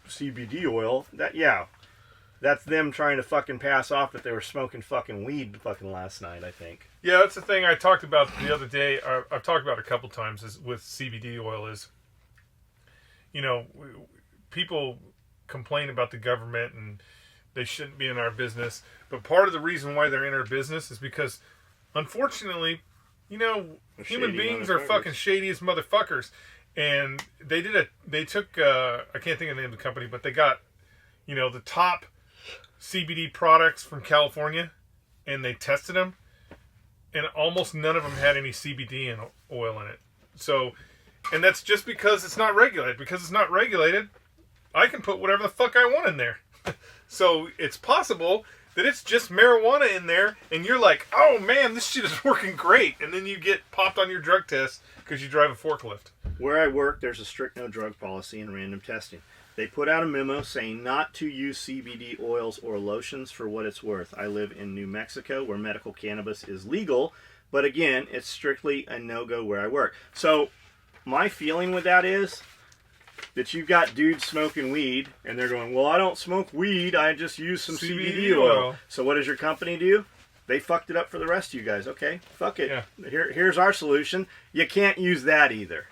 [SPEAKER 2] CBD oil, that's them trying to fucking pass off that they were smoking fucking weed fucking last night, I think.
[SPEAKER 1] Yeah, that's the thing I talked about the other day. I've talked about a couple times is with CBD oil is, you know, people complain about the government and they shouldn't be in our business. But part of the reason why they're in our business is because, unfortunately, you know, human beings are fucking shady as motherfuckers. And they took, I can't think of the name of the company, but they got, you know, the top CBD products from California, and they tested them, and almost none of them had any CBD and oil in it. So, and that's just because it's not regulated. Because it's not regulated, I can put whatever the fuck I want in there. So it's possible that it's just marijuana in there, and you're like, oh man, this shit is working great, and then you get popped on your drug test because you drive a forklift.
[SPEAKER 2] Where I work, there's a strict no drug policy and random testing. They put out a memo saying not to use CBD oils or lotions for what it's worth. I live in New Mexico where medical cannabis is legal, But again, it's strictly a no-go where I work. So my feeling with that is that you've got dudes smoking weed, and they're going, well, I don't smoke weed, I just use some CBD oil. So what does your company do? They fucked it up for the rest of you guys. Okay, fuck it.
[SPEAKER 1] Yeah.
[SPEAKER 2] Here's our solution. You can't use that either.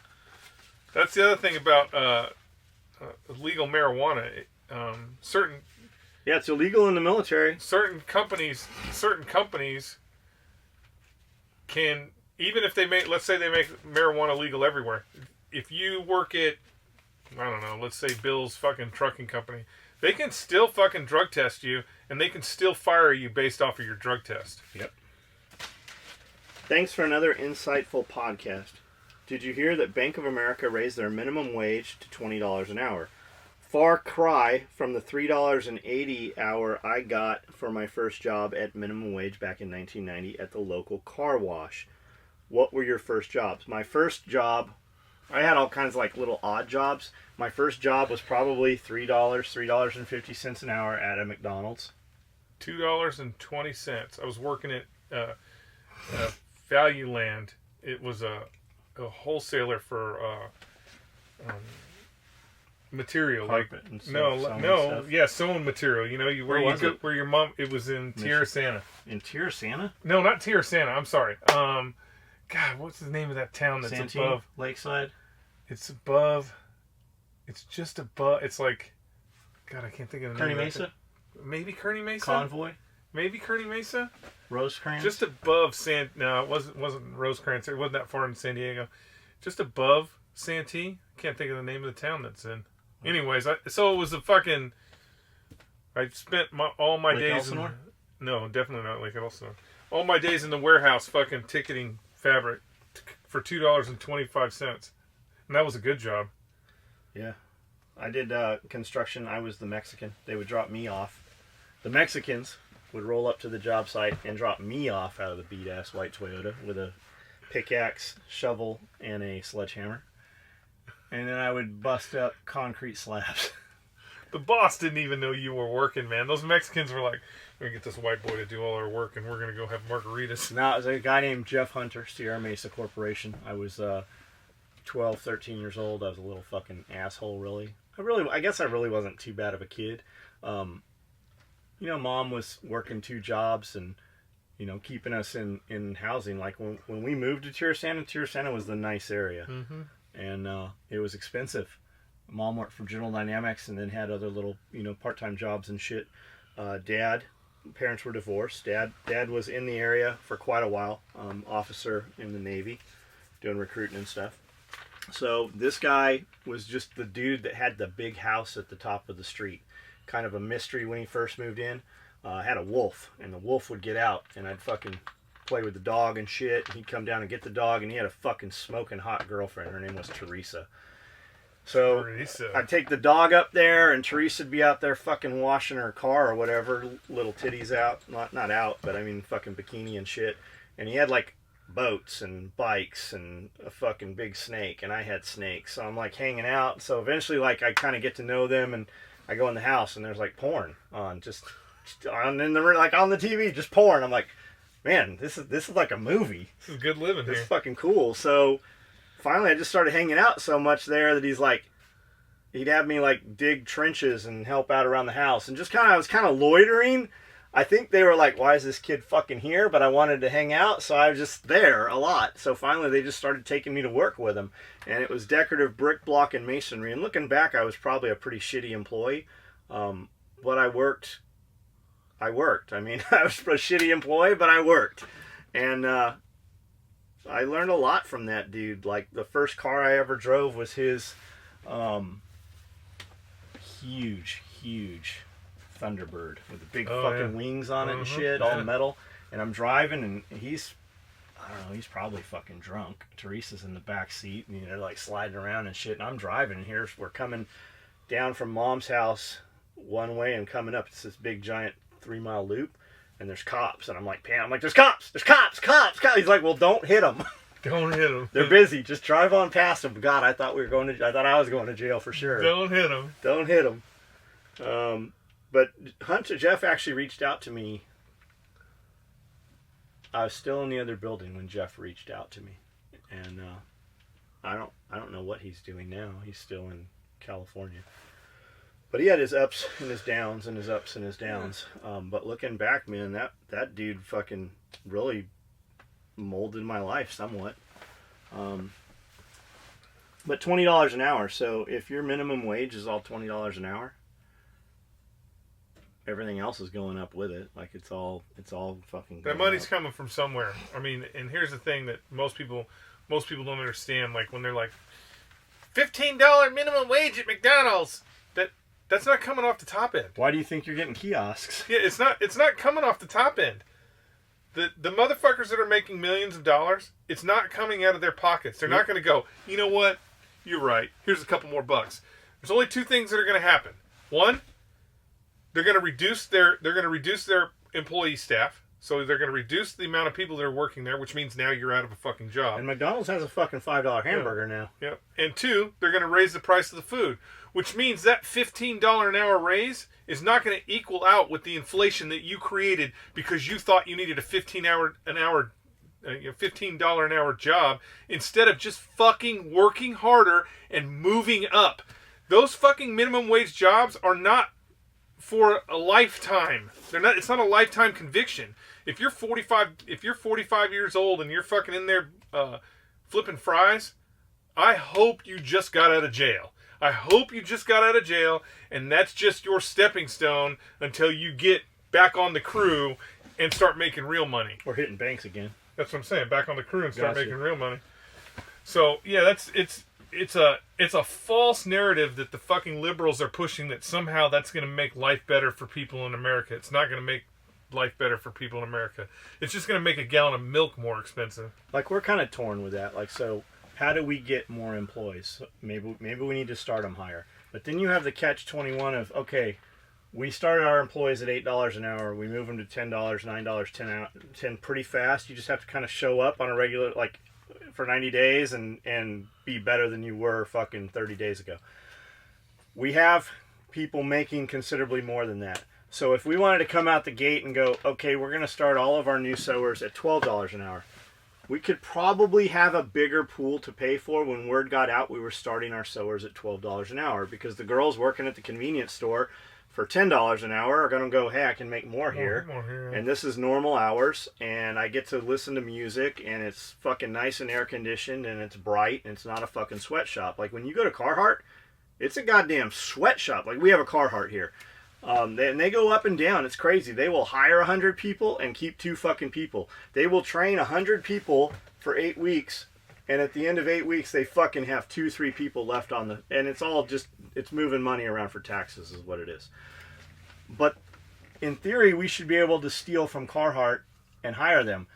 [SPEAKER 1] That's the other thing about legal marijuana. Certain
[SPEAKER 2] Yeah, it's illegal in the military.
[SPEAKER 1] certain companies can, even if they make, let's say they make marijuana legal everywhere. If you work at, I don't know, let's say Bill's fucking trucking company, they can still fucking drug test you, and they can still fire you based off of your drug test.
[SPEAKER 2] Yep. Thanks for another insightful podcast. Did you hear that Bank of America raised their minimum wage to $20 an hour? Far cry from the $3.80 hour I got for my first job at minimum wage back in 1990 at the local car wash. What were your first jobs? My first job, I had all kinds of like little odd jobs. My first job was probably $3.50 an hour at a McDonald's.
[SPEAKER 1] $2.20. I was working at Value Land. It was a wholesaler for material,
[SPEAKER 2] Carpet
[SPEAKER 1] like
[SPEAKER 2] and stuff,
[SPEAKER 1] sewing material. You know, where your mom. It was in Tierra-Santa.
[SPEAKER 2] In Tierra-Santa?
[SPEAKER 1] No, not Tierra-Santa. I'm sorry. God, what's the name of that town that's
[SPEAKER 2] Santee?
[SPEAKER 1] above
[SPEAKER 2] Lakeside?
[SPEAKER 1] It's above. It's just above. It's like, God, I can't think of the
[SPEAKER 2] Kearney
[SPEAKER 1] name. Of
[SPEAKER 2] Mesa?
[SPEAKER 1] Maybe Kearney Mesa.
[SPEAKER 2] Convoy?
[SPEAKER 1] Maybe Kearney Mesa.
[SPEAKER 2] Rosecrans?
[SPEAKER 1] Just above No, it wasn't Rosecrans. It wasn't that far in San Diego. Just above Santee. Can't think of the name of the town that's in. Anyways, so it was a fucking. I spent all my
[SPEAKER 2] Lake
[SPEAKER 1] days.
[SPEAKER 2] Elsinore?
[SPEAKER 1] No, definitely not Lake Elsinore. All my days in the warehouse, fucking ticketing fabric for $2.25, and that was a good job.
[SPEAKER 2] Yeah. I did construction. I was the Mexican. They would drop me off. The Mexicans would roll up to the job site and drop me off out of the beat-ass white Toyota with a pickaxe, shovel, and a sledgehammer. And then I would bust up concrete slabs.
[SPEAKER 1] The boss didn't even know you were working, man. Those Mexicans were like, we're going to get this white boy to do all our work, and we're going to go have margaritas.
[SPEAKER 2] Now, it was a guy named Jeff Hunter, Sierra Mesa Corporation. I was 12, 13 years old. I was a little fucking asshole, really. I guess I really wasn't too bad of a kid. You know, Mom was working 2 jobs and, you know, keeping us in housing. Like, when we moved to Tierra-Santa was the nice area.
[SPEAKER 1] Mm-hmm.
[SPEAKER 2] And it was expensive. Mom worked for General Dynamics and then had other little, you know, part-time jobs and shit. Parents were divorced. Dad was in the area for quite a while, officer in the Navy, doing recruiting and stuff. So this guy was just the dude that had the big house at the top of the street. Kind of a mystery when he first moved in. Had a wolf, and the wolf would get out, and I'd fucking play with the dog and shit. He'd come down and get the dog, and he had a fucking smoking hot girlfriend. Her name was Teresa. So I'd take the dog up there, and Teresa'd be out there fucking washing her car or whatever, little titties out, not out, but I mean fucking bikini and shit. And he had like boats and bikes and a fucking big snake, and I had snakes. So I'm like hanging out. So eventually, like, I kind of get to know them, and I go in the house, and there's like porn on, just on in the like on the TV, just porn. I'm like, man, this is like a movie.
[SPEAKER 1] This is good living
[SPEAKER 2] This
[SPEAKER 1] here.
[SPEAKER 2] is fucking cool. So finally, I just started hanging out so much there that he'd have me like dig trenches and help out around the house, and I was kind of loitering. I think they were like, why is this kid fucking here? But I wanted to hang out, so I was just there a lot. So finally, they just started taking me to work with them, and it was decorative brick, block, and masonry. And looking back, I was probably a pretty shitty employee, but I worked. I mean, I was a shitty employee, but I worked, and I learned a lot from that dude. Like, the first car I ever drove was his huge Thunderbird with the big wings on it and shit, all metal. And I'm driving, and he's probably fucking drunk. Teresa's in the back seat, and they're like sliding around and shit. And I'm driving, and we're coming down from Mom's house one way and coming up. It's this big giant 3-mile loop, and there's cops, and I'm like, there's cops. He's like, well, don't hit them.
[SPEAKER 1] Don't hit them.
[SPEAKER 2] They're busy. Just drive on past them. God, I thought I was going to jail for sure.
[SPEAKER 1] Don't hit them.
[SPEAKER 2] Don't hit them. But Jeff actually reached out to me. I was still in the other building when Jeff reached out to me, and I don't know what he's doing now. He's still in California, but he had his ups and his downs and his ups and his downs. But looking back, man, that dude fucking really molded my life somewhat. But $20 an hour. So if your minimum wage is all $20 an hour, everything else is going up with it. Like it's all fucking.
[SPEAKER 1] That money's coming from somewhere. I mean, and here's the thing that most people don't understand. Like when they're like, $15 minimum wage at McDonald's. That's not coming off the top end.
[SPEAKER 2] Why do you think you're getting kiosks?
[SPEAKER 1] Yeah, it's not coming off the top end. The motherfuckers that are making millions of dollars, it's not coming out of their pockets. They're not going to go, you know what? You're right. Here's a couple more bucks. There's only two things that are going to happen. One, they're going to reduce their employee staff. So they're going to reduce the amount of people that are working there, which means now you're out of a fucking job.
[SPEAKER 2] And McDonald's has a fucking $5 hamburger now.
[SPEAKER 1] Yeah. And two, they're going to raise the price of the food, which means that $15 an hour raise is not going to equal out with the inflation that you created because you thought you needed a $15 an hour job instead of just fucking working harder and moving up. Those fucking minimum wage jobs are not for a lifetime. It's not a lifetime conviction. If you're 45 years old and you're fucking in there flipping fries, I hope you just got out of jail. I hope you just got out of jail, and that's just your stepping stone until you get back on the crew and start making real money.
[SPEAKER 2] Or hitting banks again.
[SPEAKER 1] That's what I'm saying. Back on the crew and start making real money. So yeah, it's a false narrative that the fucking liberals are pushing that somehow that's going to make life better for people in America. It's not going to make life better for people in America. It's just going to make a gallon of milk more expensive.
[SPEAKER 2] Like we're kind of torn with that. Like so. How do we get more employees? Maybe we need to start them higher. But then you have the catch-21 of, okay, we started our employees at $8 an hour. We move them to $10, $9, $10 pretty fast. You just have to kind of show up on a regular, like, for 90 days and be better than you were fucking 30 days ago. We have people making considerably more than that. So if we wanted to come out the gate and go, okay, we're going to start all of our new sewers at $12 an hour, we could probably have a bigger pool to pay for. When word got out, we were starting our sewers at $12 an hour because the girls working at the convenience store for $10 an hour are going to go, hey, I can make more here. And this is normal hours, and I get to listen to music, and it's fucking nice and air conditioned, and it's bright, and it's not a fucking sweatshop. Like when you go to Carhartt, it's a goddamn sweatshop. Like we have a Carhartt here. And they go up and down. It's crazy. They will hire 100 people and keep 2 fucking people. They will train 100 people for 8 weeks, and at the end of 8 weeks, they fucking have 2-3 people left on the. And it's all just it's moving money around for taxes, is what it is. But in theory, we should be able to steal from Carhartt and hire them.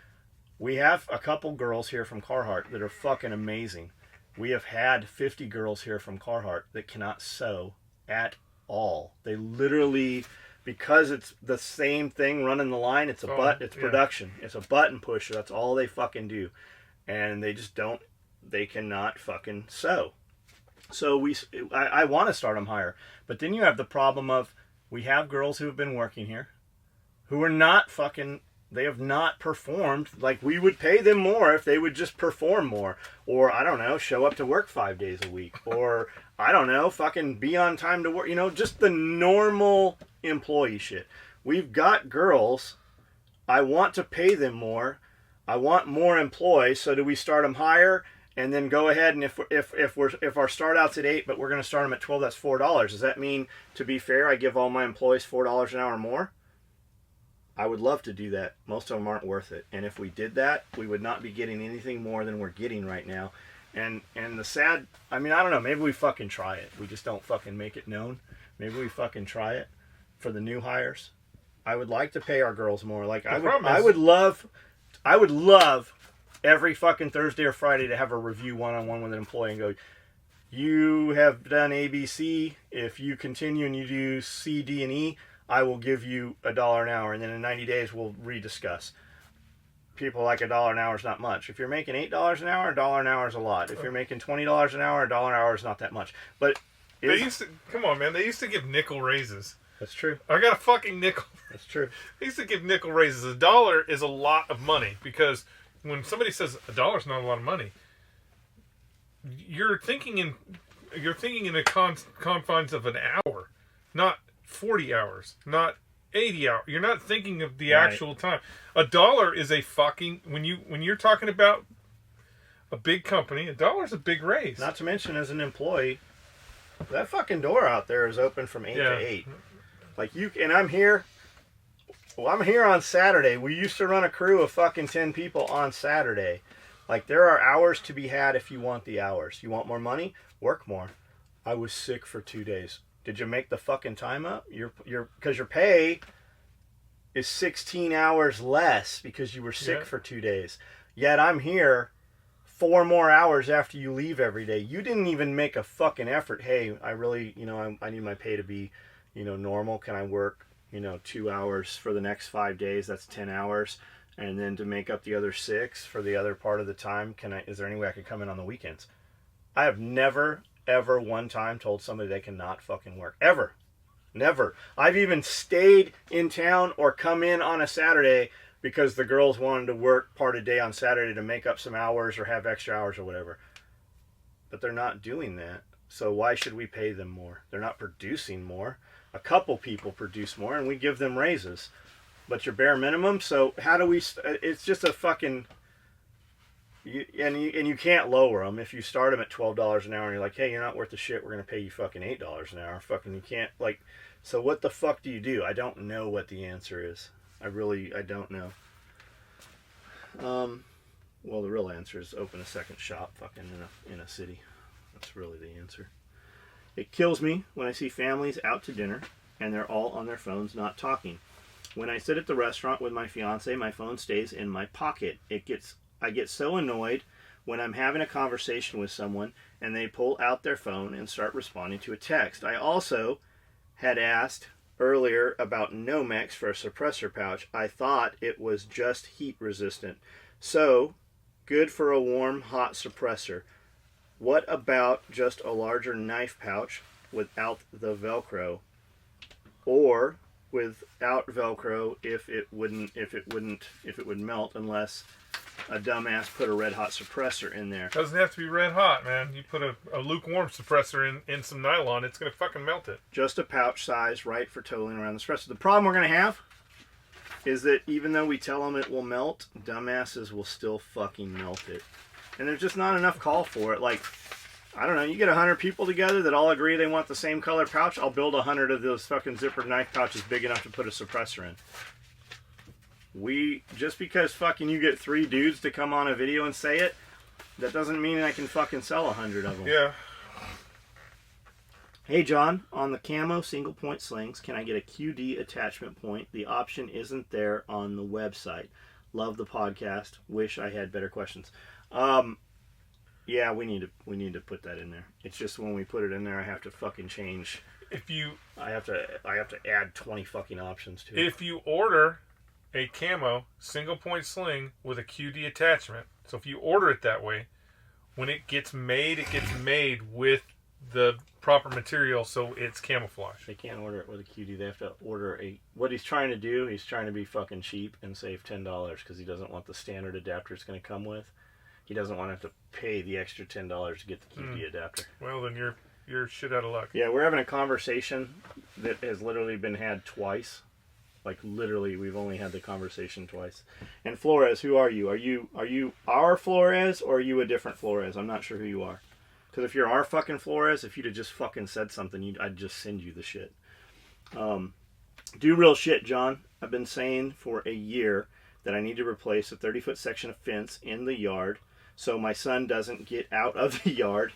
[SPEAKER 2] We have a couple girls here from Carhartt that are fucking amazing. We have had 50 girls here from Carhartt that cannot sew at all. They literally, because it's the same thing running the line, it's production. It's a button pusher. That's all they fucking do. And they cannot fucking sew. So I want to start them higher. But then you have the problem of, we have girls who have been working here who are not fucking, they have not performed. Like we would pay them more if they would just perform more. Or, I don't know, show up to work 5 days a week. Or, I don't know, fucking be on time to work. You know, just the normal employee shit. We've got girls. I want to pay them more. I want more employees. So do we start them higher and then go ahead and if our start out's at 8, but we're going to start them at 12, that's $4. Does that mean, to be fair, I give all my employees $4 an hour more? I would love to do that. Most of them aren't worth it. And if we did that, we would not be getting anything more than we're getting right now. And the sad, I mean, I don't know, maybe we fucking try it. We just don't fucking make it known. Maybe we fucking try it for the new hires. I would like to pay our girls more. Like I would love every fucking Thursday or Friday to have a review one-on-one with an employee and go, you have done ABC. If you continue and you do C, D, and E, I will give you $1 an hour. And then in 90 days, we'll rediscuss. People like $1 an hour is not much. If you're making $8 an hour, $1 an hour is a lot. If you're making $20 an hour, $1 an hour is not that much. But
[SPEAKER 1] they used to give nickel raises.
[SPEAKER 2] That's true.
[SPEAKER 1] I got a fucking nickel.
[SPEAKER 2] That's true.
[SPEAKER 1] I used to give nickel raises. $1 is a lot of money because when somebody says $1 is not a lot of money, you're thinking in the confines of an hour, not 40 hours, not 80 hours. You're not thinking of the actual time. $1 is a fucking when you're talking about a big company, $1 is a big raise.
[SPEAKER 2] Not to mention, as an employee, that fucking door out there is open from 8 to 8. Like and I'm here. Well, I'm here on Saturday. We used to run a crew of fucking 10 people on Saturday. Like, there are hours to be had if you want the hours. You want more money? Work more. I was sick for 2 days. Did you make the fucking time up? Because your pay is 16 hours less because you were sick for 2 days. Yet I'm here 4 more hours after you leave every day. You didn't even make a fucking effort. Hey, I really, I need my pay to be, normal. Can I work, 2 hours for the next 5 days? That's 10 hours. And then to make up the other 6 for the other part of the time, is there any way I could come in on the weekends? I have never, ever one time told somebody they cannot fucking work. Ever. Never. I've even stayed in town or come in on a Saturday because the girls wanted to work part of the day on Saturday to make up some hours or have extra hours or whatever. But they're not doing that. So why should we pay them more? They're not producing more. A couple people produce more and we give them raises. But your bare minimum, so how do we, it's just a fucking, you can't lower them. If you start them at $12 an hour and you're like, hey, you're not worth the shit, we're going to pay you fucking $8 an hour. Fucking, you can't, so what the fuck do you do? I don't know what the answer is. I don't know. Well, the real answer is open a second shop fucking in a city. That's really the answer. It kills me when I see families out to dinner and they're all on their phones not talking. When I sit at the restaurant with my fiance, my phone stays in my pocket. I get so annoyed when I'm having a conversation with someone and they pull out their phone and start responding to a text. I also had asked earlier about Nomex for a suppressor pouch. I thought it was just heat resistant. So, good for a warm, hot suppressor. What about just a larger knife pouch without the Velcro? Or without Velcro if it would melt unless a dumbass put a red hot suppressor in there.
[SPEAKER 1] Doesn't have to be red hot, man. You put a lukewarm suppressor in some nylon, it's gonna fucking melt it.
[SPEAKER 2] Just a pouch size, right for totaling around the suppressor. The problem we're gonna have is that even though we tell them it will melt, dumbasses will still fucking melt it. And there's just not enough call for it. Like, I don't know, you get 100 people together that all agree they want the same color pouch, I'll build 100 of those fucking zippered knife pouches big enough to put a suppressor in. Just because fucking you get 3 dudes to come on a video and say it, that doesn't mean I can fucking sell 100 of them.
[SPEAKER 1] Yeah.
[SPEAKER 2] Hey John, on the camo single point slings, can I get a QD attachment point? The option isn't there on the website. Love the podcast. Wish I had better questions. Yeah, we need to put that in there. It's just when we put it in there, I have to fucking change. I have to add 20 fucking options to it.
[SPEAKER 1] If you order a camo single point sling with a QD attachment, so if you order it that way, when it gets made with the proper material, so it's camouflage.
[SPEAKER 2] They can't order it with a QD. They have to order what he's trying to do, he's trying to be fucking cheap and save $10 because he doesn't want the standard adapter it's going to come with. He doesn't want to have to pay the extra $10 to get the QD adapter.
[SPEAKER 1] Well, then you're shit out of luck.
[SPEAKER 2] Yeah, we're having a conversation that has literally been had twice. Like, literally, we've only had the conversation twice. And Flores, who are you? Are you our Flores, or are you a different Flores? I'm not sure who you are. Because if you're our fucking Flores, if you'd have just fucking said something, I'd just send you the shit. Do real shit, John. I've been saying for a year that I need to replace a 30-foot section of fence in the yard so my son doesn't get out of the yard.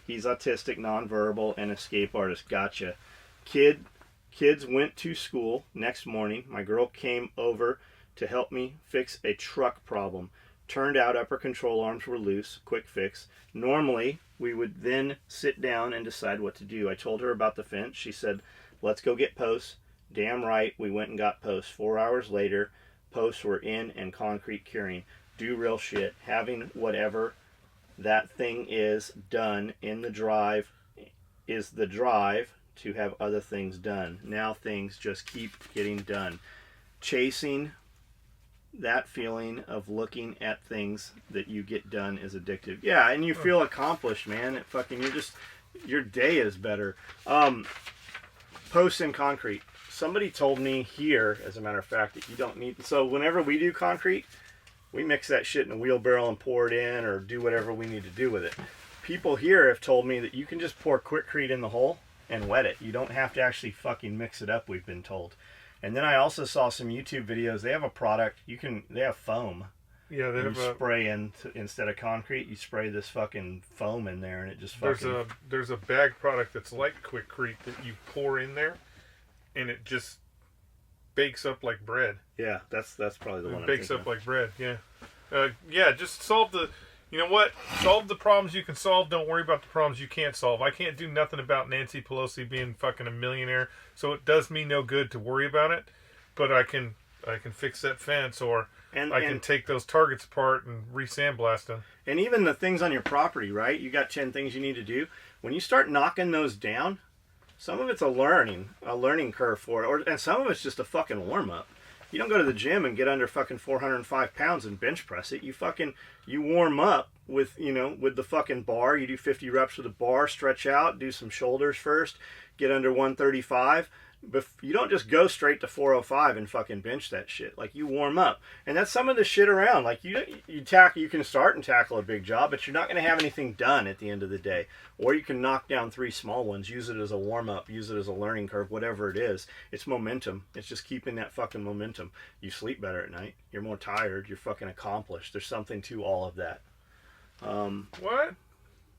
[SPEAKER 2] He's autistic, nonverbal, and escape artist. Gotcha. Kids went to school next morning. My girl came over to help me fix a truck problem. Turned out upper control arms were loose. Quick fix. Normally, we would then sit down and decide what to do. I told her about the fence. She said, let's go get posts. Damn right, we went and got posts. 4 hours later, posts were in and concrete curing. Do real shit. Having whatever that thing is done in the drive is the drive to have other things done. Now things just keep getting done. Chasing that feeling of looking at things that you get done is addictive. Yeah, and you feel accomplished, man. It fucking, your day is better. Posts in concrete. Somebody told me here, as a matter of fact, that you don't need... So whenever we do concrete, we mix that shit in a wheelbarrow and pour it in or do whatever we need to do with it. People here have told me that you can just pour Quickcrete in the hole and wet it. You don't have to actually fucking mix it up, we've been told. And then I also saw some YouTube videos. They have a product, they have foam.
[SPEAKER 1] Yeah, they have
[SPEAKER 2] spray instead of concrete, you spray this fucking foam in there, and it just fucking...
[SPEAKER 1] There's a bag product that's like Quickcrete that you pour in there, and it just bakes up like bread.
[SPEAKER 2] Yeah, that's probably the one.
[SPEAKER 1] It bakes up like bread. Yeah, just solve the... You know what? Solve the problems you can solve. Don't worry about the problems you can't solve. I can't do nothing about Nancy Pelosi being fucking a millionaire, so it does me no good to worry about it. But I can fix that fence, or I can take those targets apart and re-sandblast them.
[SPEAKER 2] And even the things on your property, right? You got 10 things you need to do. When you start knocking those down, some of it's a learning curve for it, and some of it's just a fucking warm up. You don't go to the gym and get under fucking 405 pounds and bench press it. You warm up with the fucking bar. You do 50 reps with the bar, stretch out, do some shoulders first, get under 135. But you don't just go straight to 405 and fucking bench that shit. Like, you warm up. And that's some of the shit around. Like, you can start and tackle a big job, but you're not going to have anything done at the end of the day. Or you can knock down 3 small ones, use it as a warm up, use it as a learning curve, whatever it is. It's momentum. It's just keeping that fucking momentum. You sleep better at night. You're more tired. You're fucking accomplished. There's something to all of that.
[SPEAKER 1] What?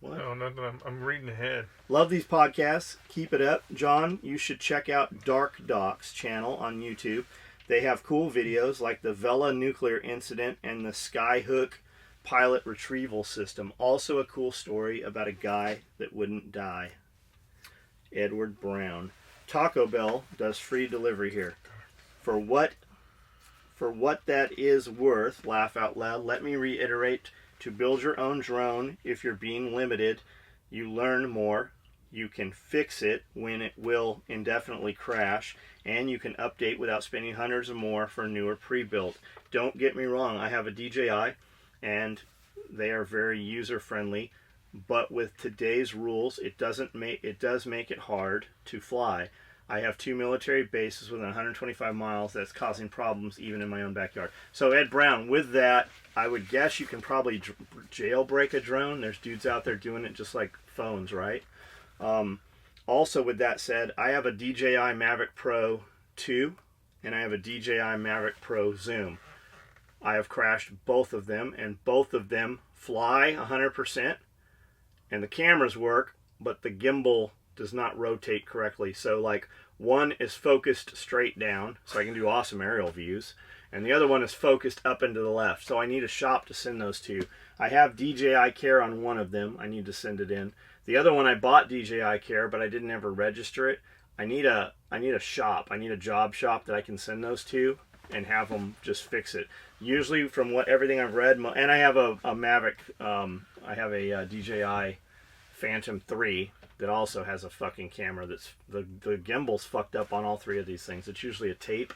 [SPEAKER 1] No, nothing. I'm reading ahead.
[SPEAKER 2] Love these podcasts. Keep it up. John, you should check out Dark Doc's channel on YouTube. They have cool videos like the Vela nuclear incident and the Skyhook pilot retrieval system. Also a cool story about a guy that wouldn't die. Edward Brown. Taco Bell does free delivery here. For what that is worth, laugh out loud, let me reiterate: to build your own drone, if you're being limited, you learn more, you can fix it when it will indefinitely crash, and you can update without spending hundreds or more for newer pre-built. Don't get me wrong, I have a DJI, and they are very user-friendly, but with today's rules, it does make it hard to fly. I have 2 military bases within 125 miles that's causing problems even in my own backyard. So Ed Brown, with that, I would guess you can probably jailbreak a drone. There's dudes out there doing it just like phones, right? Also, with that said, I have a DJI Mavic Pro 2 and I have a DJI Mavic Pro Zoom. I have crashed both of them, and both of them fly 100%, and the cameras work, but the gimbal does not rotate correctly. So like, one is focused straight down, so I can do awesome aerial views, and the other one is focused up and to the left. So I need a shop to send those to. I have DJI Care on one of them. I need to send it in. The other one I bought DJI Care, but I didn't ever register it. I need a shop. I need a job shop that I can send those to and have them just fix it. Usually, from everything I've read, and I have a Mavic. I have a DJI Phantom 3 that also has a fucking camera that's the gimbal's fucked up on all 3 of these things. It's usually a tape.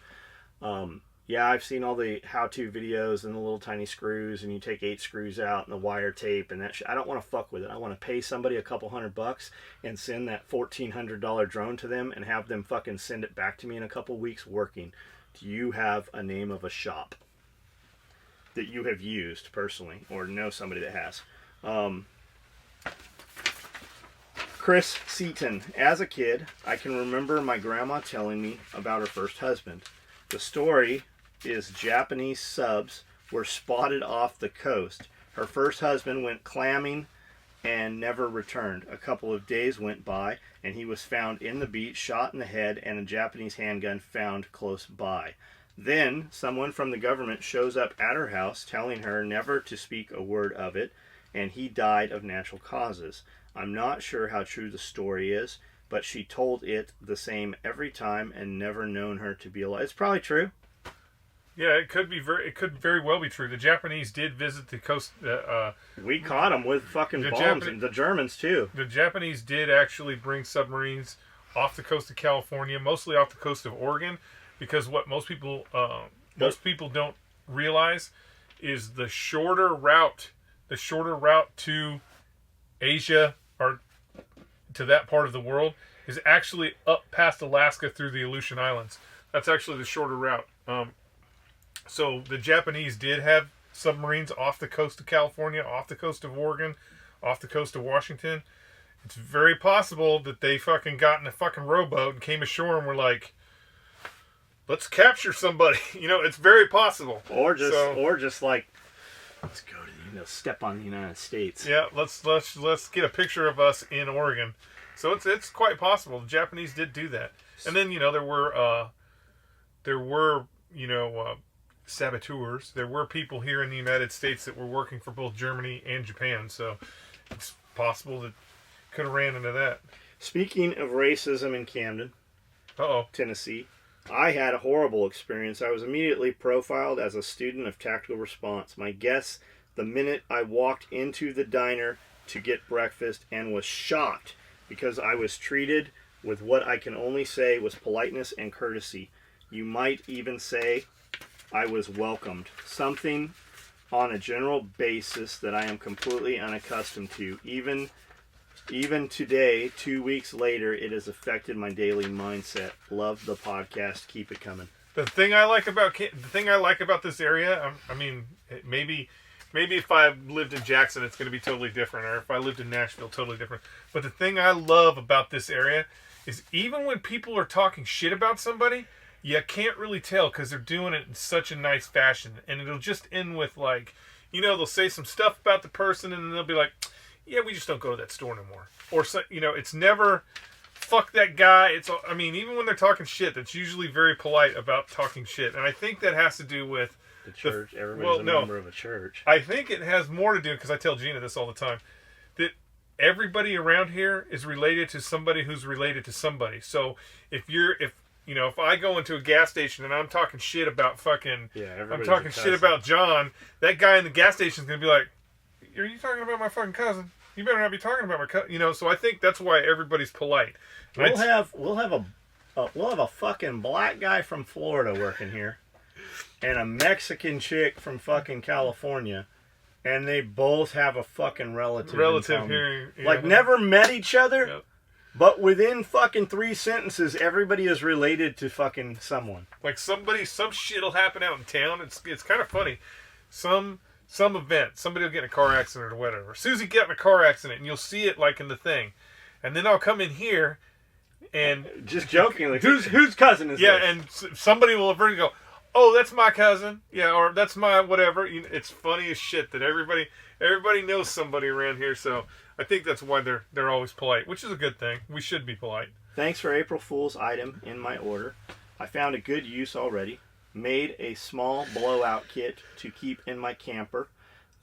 [SPEAKER 2] Yeah, I've seen all the how-to videos and the little tiny screws, and you take 8 screws out and the wire tape and that shit. I don't want to fuck with it. I want to pay somebody a couple $100 and send that $1,400 drone to them and have them fucking send it back to me in a couple weeks working. Do you have a name of a shop that you have used personally, or know somebody that has? Chris Seaton. As a kid, I can remember my grandma telling me about her first husband. The story is Japanese subs were spotted off the coast. Her first husband went clamming and never returned. A couple of days went by, and he was found in the beach, shot in the head, and a Japanese handgun found close by. Then, someone from the government shows up at her house, telling her never to speak a word of it, and he died of natural causes. I'm not sure how true the story is, but she told it the same every time and never known her to be alive. It's probably true.
[SPEAKER 1] Yeah, it could very well be true. The Japanese did visit the coast.
[SPEAKER 2] We caught them with fucking bombs, and the Germans too.
[SPEAKER 1] The Japanese did actually bring submarines off the coast of California, mostly off the coast of Oregon, because what most people don't realize is the shorter route to Asia or to that part of the world is actually up past Alaska through the Aleutian Islands. That's actually the shorter route. So the Japanese did have submarines off the coast of California, off the coast of Oregon, off the coast of Washington. It's very possible that they fucking got in a fucking rowboat and came ashore and were like, let's capture somebody. It's very possible.
[SPEAKER 2] Or just like, let's go to step on the United States.
[SPEAKER 1] Yeah, let's get a picture of us in Oregon. So it's quite possible. The Japanese did do that. And then there were saboteurs. There were people here in the United States that were working for both Germany and Japan. So it's possible that could have ran into that.
[SPEAKER 2] Speaking of racism in Camden, Tennessee, I had a horrible experience. I was immediately profiled as a student of tactical response. My guess, the minute I walked into the diner to get breakfast and was shocked because I was treated with what I can only say was politeness and courtesy. You might even say I was welcomed. Something on a general basis that I am completely unaccustomed to. Even today, 2 weeks later, it has affected my daily mindset. Love the podcast. Keep it coming.
[SPEAKER 1] The thing I like about this area, I mean, maybe if I lived in Jackson, it's going to be totally different, or if I lived in Nashville, totally different. But the thing I love about this area is even when people are talking shit about somebody, you can't really tell because they're doing it in such a nice fashion, and it'll just end with like, they'll say some stuff about the person, and then they'll be like, yeah, we just don't go to that store no more. Or, it's never, fuck that guy. Even when they're talking shit, that's usually very polite about talking shit. And I think that has to do with
[SPEAKER 2] the church. Everybody's a member of a church.
[SPEAKER 1] I think it has more to do, because I tell Gina this all the time, that everybody around here is related to somebody who's related to somebody. So if I go into a gas station and I'm talking shit about I'm talking shit about John, that guy in the gas station is going to be like, are you talking about my fucking cousin? You better not be talking about my cousin. So I think that's why everybody's polite.
[SPEAKER 2] We'll have a fucking black guy from Florida working here, and a Mexican chick from fucking California, and they both have a fucking relative
[SPEAKER 1] here. Yeah.
[SPEAKER 2] Like, never met each other,
[SPEAKER 1] yep.
[SPEAKER 2] But within fucking 3 sentences, everybody is related to fucking someone.
[SPEAKER 1] Like some shit will happen out in town. It's kind of funny. Some event, somebody will get in a car accident or whatever. Susie got in a car accident, and you'll see it like in the thing. And then I'll come in here, and
[SPEAKER 2] just jokingly, whose cousin is this?
[SPEAKER 1] Yeah, and somebody will avert and go, oh, that's my cousin. Yeah, or that's my whatever. It's funny as shit that everybody knows somebody around here. So I think that's why they're always polite, which is a good thing. We should be polite.
[SPEAKER 2] Thanks for April Fool's item in my order. I found a good use already. Made a small blowout kit to keep in my camper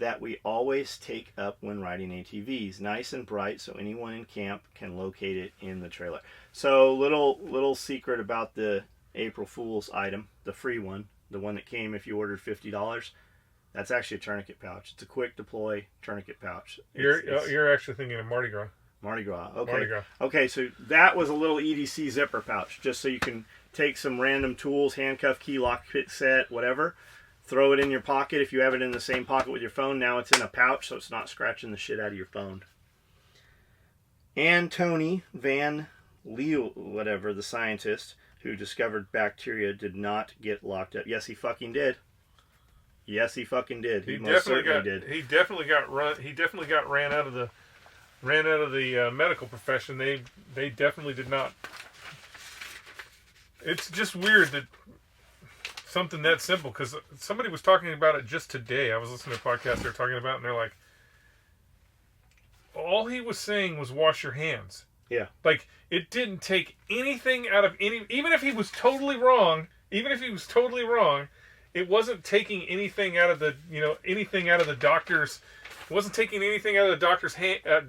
[SPEAKER 2] that we always take up when riding ATVs. Nice and bright so anyone in camp can locate it in the trailer. So little secret about the April Fool's item, the free one, the one that came if you ordered $50. That's actually a tourniquet pouch. It's a quick deploy tourniquet pouch.
[SPEAKER 1] You're actually thinking of Mardi Gras.
[SPEAKER 2] Mardi Gras. Okay.
[SPEAKER 1] Mardi Gras.
[SPEAKER 2] Okay, so that was a little EDC zipper pouch, just so you can take some random tools, handcuff, key, lock kit set, whatever. Throw it in your pocket. If you have it in the same pocket with your phone, now it's in a pouch, so it's not scratching the shit out of your phone. And Tony Van Leeuw, whatever, the scientist who discovered bacteria, did not get locked up. Yes, he fucking did. Yes, he fucking did. He most certainly did.
[SPEAKER 1] He definitely got ran out of the medical profession. They definitely did not. It's just weird that something that simple, because somebody was talking about it just today. I was listening to a podcast they were talking about, and they're like, all he was saying was wash your hands.
[SPEAKER 2] Yeah.
[SPEAKER 1] Like, it didn't take anything out of even if he was totally wrong, it wasn't taking anything out of the doctor's. It wasn't taking anything out of the doctor's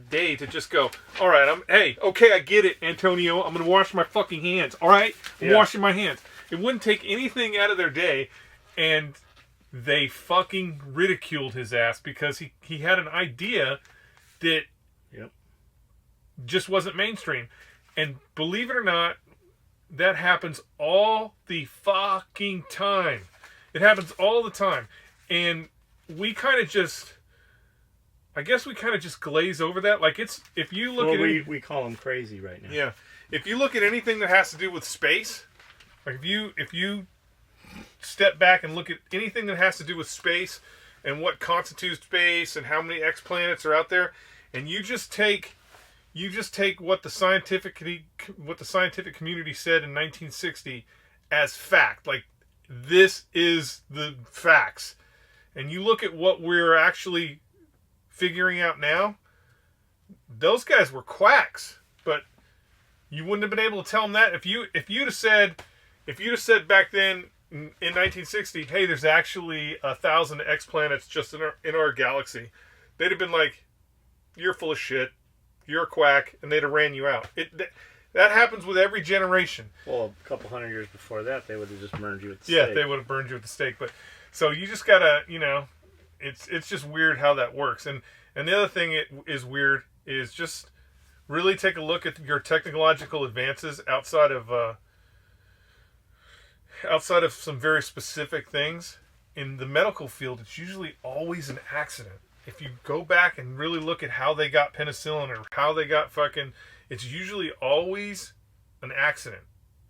[SPEAKER 1] day to just go, all right, okay, I get it, Antonio. I'm going to wash my fucking hands. All right? I'm washing my hands. It wouldn't take anything out of their day, and they fucking ridiculed his ass because he had an idea that just wasn't mainstream. And believe it or not, that happens all the fucking time. It happens all the time. And we kind of just, I guess we kind of just glaze over that. Like it's, if you look at
[SPEAKER 2] we call them crazy right now.
[SPEAKER 1] Yeah. If you look at anything that has to do with space, like if you step back and look at anything that has to do with space and what constitutes space and how many exoplanets are out there, and you just take what the scientific community said in 1960 as fact, like this is the facts, and you look at what we're actually figuring out now, those guys were quacks, but you wouldn't have been able to tell them that if you'd have said back then in 1960, hey, there's actually 1,000 exoplanets just in our galaxy, they'd have been like, you're full of shit, you're a quack, and they'd have ran you out. That happens with every generation.
[SPEAKER 2] Well, a couple hundred years before that, they would have just burned you at the stake.
[SPEAKER 1] Yeah, they would have burned you at the stake. But so you just gotta, it's just weird how that works. And the other thing it is weird is just really take a look at your technological advances outside of some very specific things. In the medical field, it's usually always an accident. If you go back and really look at how they got penicillin or how they got it's usually always an accident.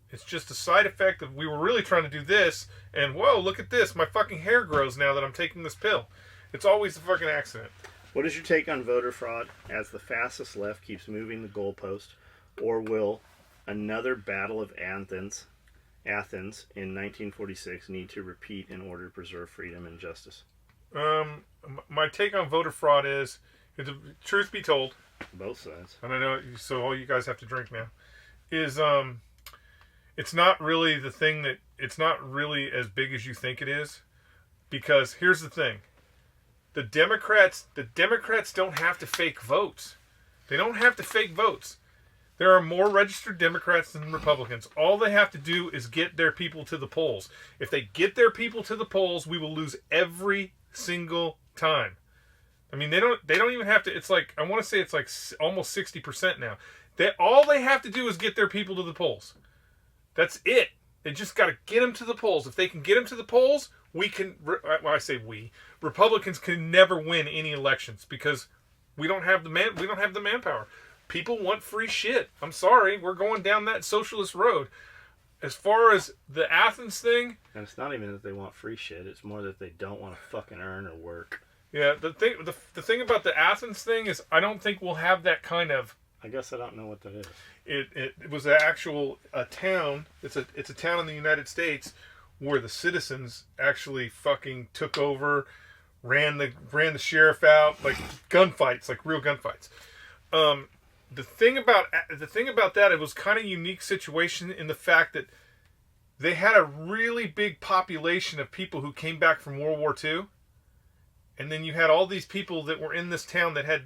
[SPEAKER 1] It's just a side effect of we were really trying to do this, and whoa, look at this, my fucking hair grows now that I'm taking this pill. It's always a fucking accident.
[SPEAKER 2] What is your take on voter fraud as the fascist left keeps moving the goalpost, or will another Battle of Athens in 1946 need to repeat in order to preserve freedom and justice?
[SPEAKER 1] My take on voter fraud is, truth be told,
[SPEAKER 2] both sides,
[SPEAKER 1] and I know, so all you guys have to drink now, is it's not really the thing that, it's not really as big as you think it is, because here's the thing. The Democrats don't have to fake votes. They don't have to fake votes. There are more registered Democrats than Republicans. All they have to do is get their people to the polls. If they get their people to the polls, we will lose every single time. I mean, they don't even have to. It's like, I want to say it's like almost 60% now. All they have to do is get their people to the polls. That's it. They just got to get them to the polls. If they can get them to the polls, we can. Well, I say we. Republicans can never win any elections because we don't have the manpower. People want free shit. I'm sorry, we're going down that socialist road. As far as the Athens thing,
[SPEAKER 2] and it's not even that they want free shit. It's more that they don't want to fucking earn or work.
[SPEAKER 1] Yeah, the thing about the Athens thing is, I don't think we'll have that kind of.
[SPEAKER 2] I guess I don't know what that is.
[SPEAKER 1] It was an actual town. It's a town in the United States where the citizens actually fucking took over, ran the sheriff out, like gunfights, like real gunfights. The thing about that, it was kind of a unique situation in the fact that they had a really big population of people who came back from World War II, and then you had all these people that were in this town that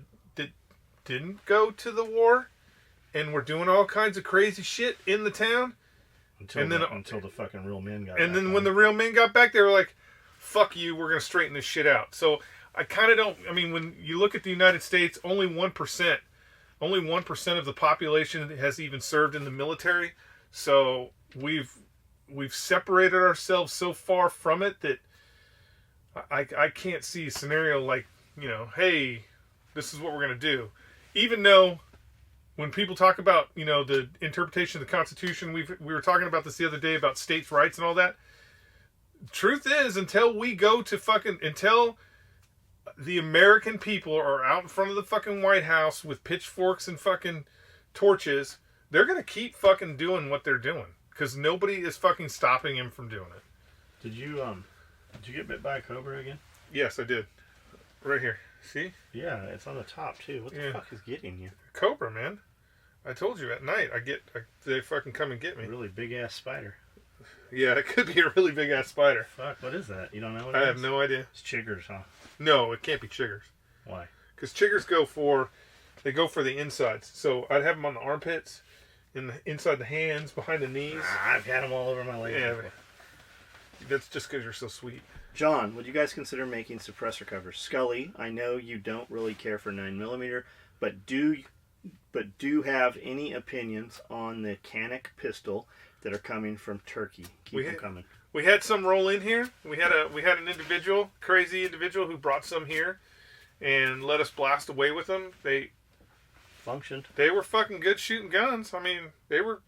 [SPEAKER 1] didn't go to the war, and were doing all kinds of crazy shit in the town.
[SPEAKER 2] Until the fucking real men got back.
[SPEAKER 1] And then when the real men got back, they were like, fuck you, we're going to straighten this shit out. So I kind of don't, I mean, when you look at the United States, only 1% of the population has even served in the military. So we've separated ourselves so far from it that I can't see a scenario like, hey, this is what we're going to do. Even though when people talk about, the interpretation of the Constitution, we were talking about this the other day about states' rights and all that. Truth is, until the American people are out in front of the fucking White House with pitchforks and fucking torches, they're going to keep fucking doing what they're doing. Because nobody is fucking stopping him from doing it.
[SPEAKER 2] Did you get bit by a cobra again?
[SPEAKER 1] Yes, I did. Right here. See?
[SPEAKER 2] Yeah, it's on the top too. What the fuck is getting you?
[SPEAKER 1] Cobra, man. I told you at night they fucking come and get me.
[SPEAKER 2] A really big ass spider.
[SPEAKER 1] Yeah, it could be a really big ass spider.
[SPEAKER 2] Fuck, what is that? You don't know what it
[SPEAKER 1] is? I
[SPEAKER 2] is?
[SPEAKER 1] have no idea.
[SPEAKER 2] It's chiggers, huh?
[SPEAKER 1] No, it can't be chiggers.
[SPEAKER 2] Why?
[SPEAKER 1] Because chiggers go for the insides. So I'd have them on the armpits, inside the hands, behind the knees.
[SPEAKER 2] I've had them all over my legs.
[SPEAKER 1] Yeah, that's just because you're so sweet.
[SPEAKER 2] John, would you guys consider making suppressor covers? Skully, I know you don't really care for 9mm, but do but do have any opinions on the Canic pistol that are coming from Turkey. Keep them coming.
[SPEAKER 1] We had some roll in here. We had an individual, crazy individual, who brought some here and let us blast away with them. They
[SPEAKER 2] functioned.
[SPEAKER 1] They were fucking good shooting guns. I mean, they were.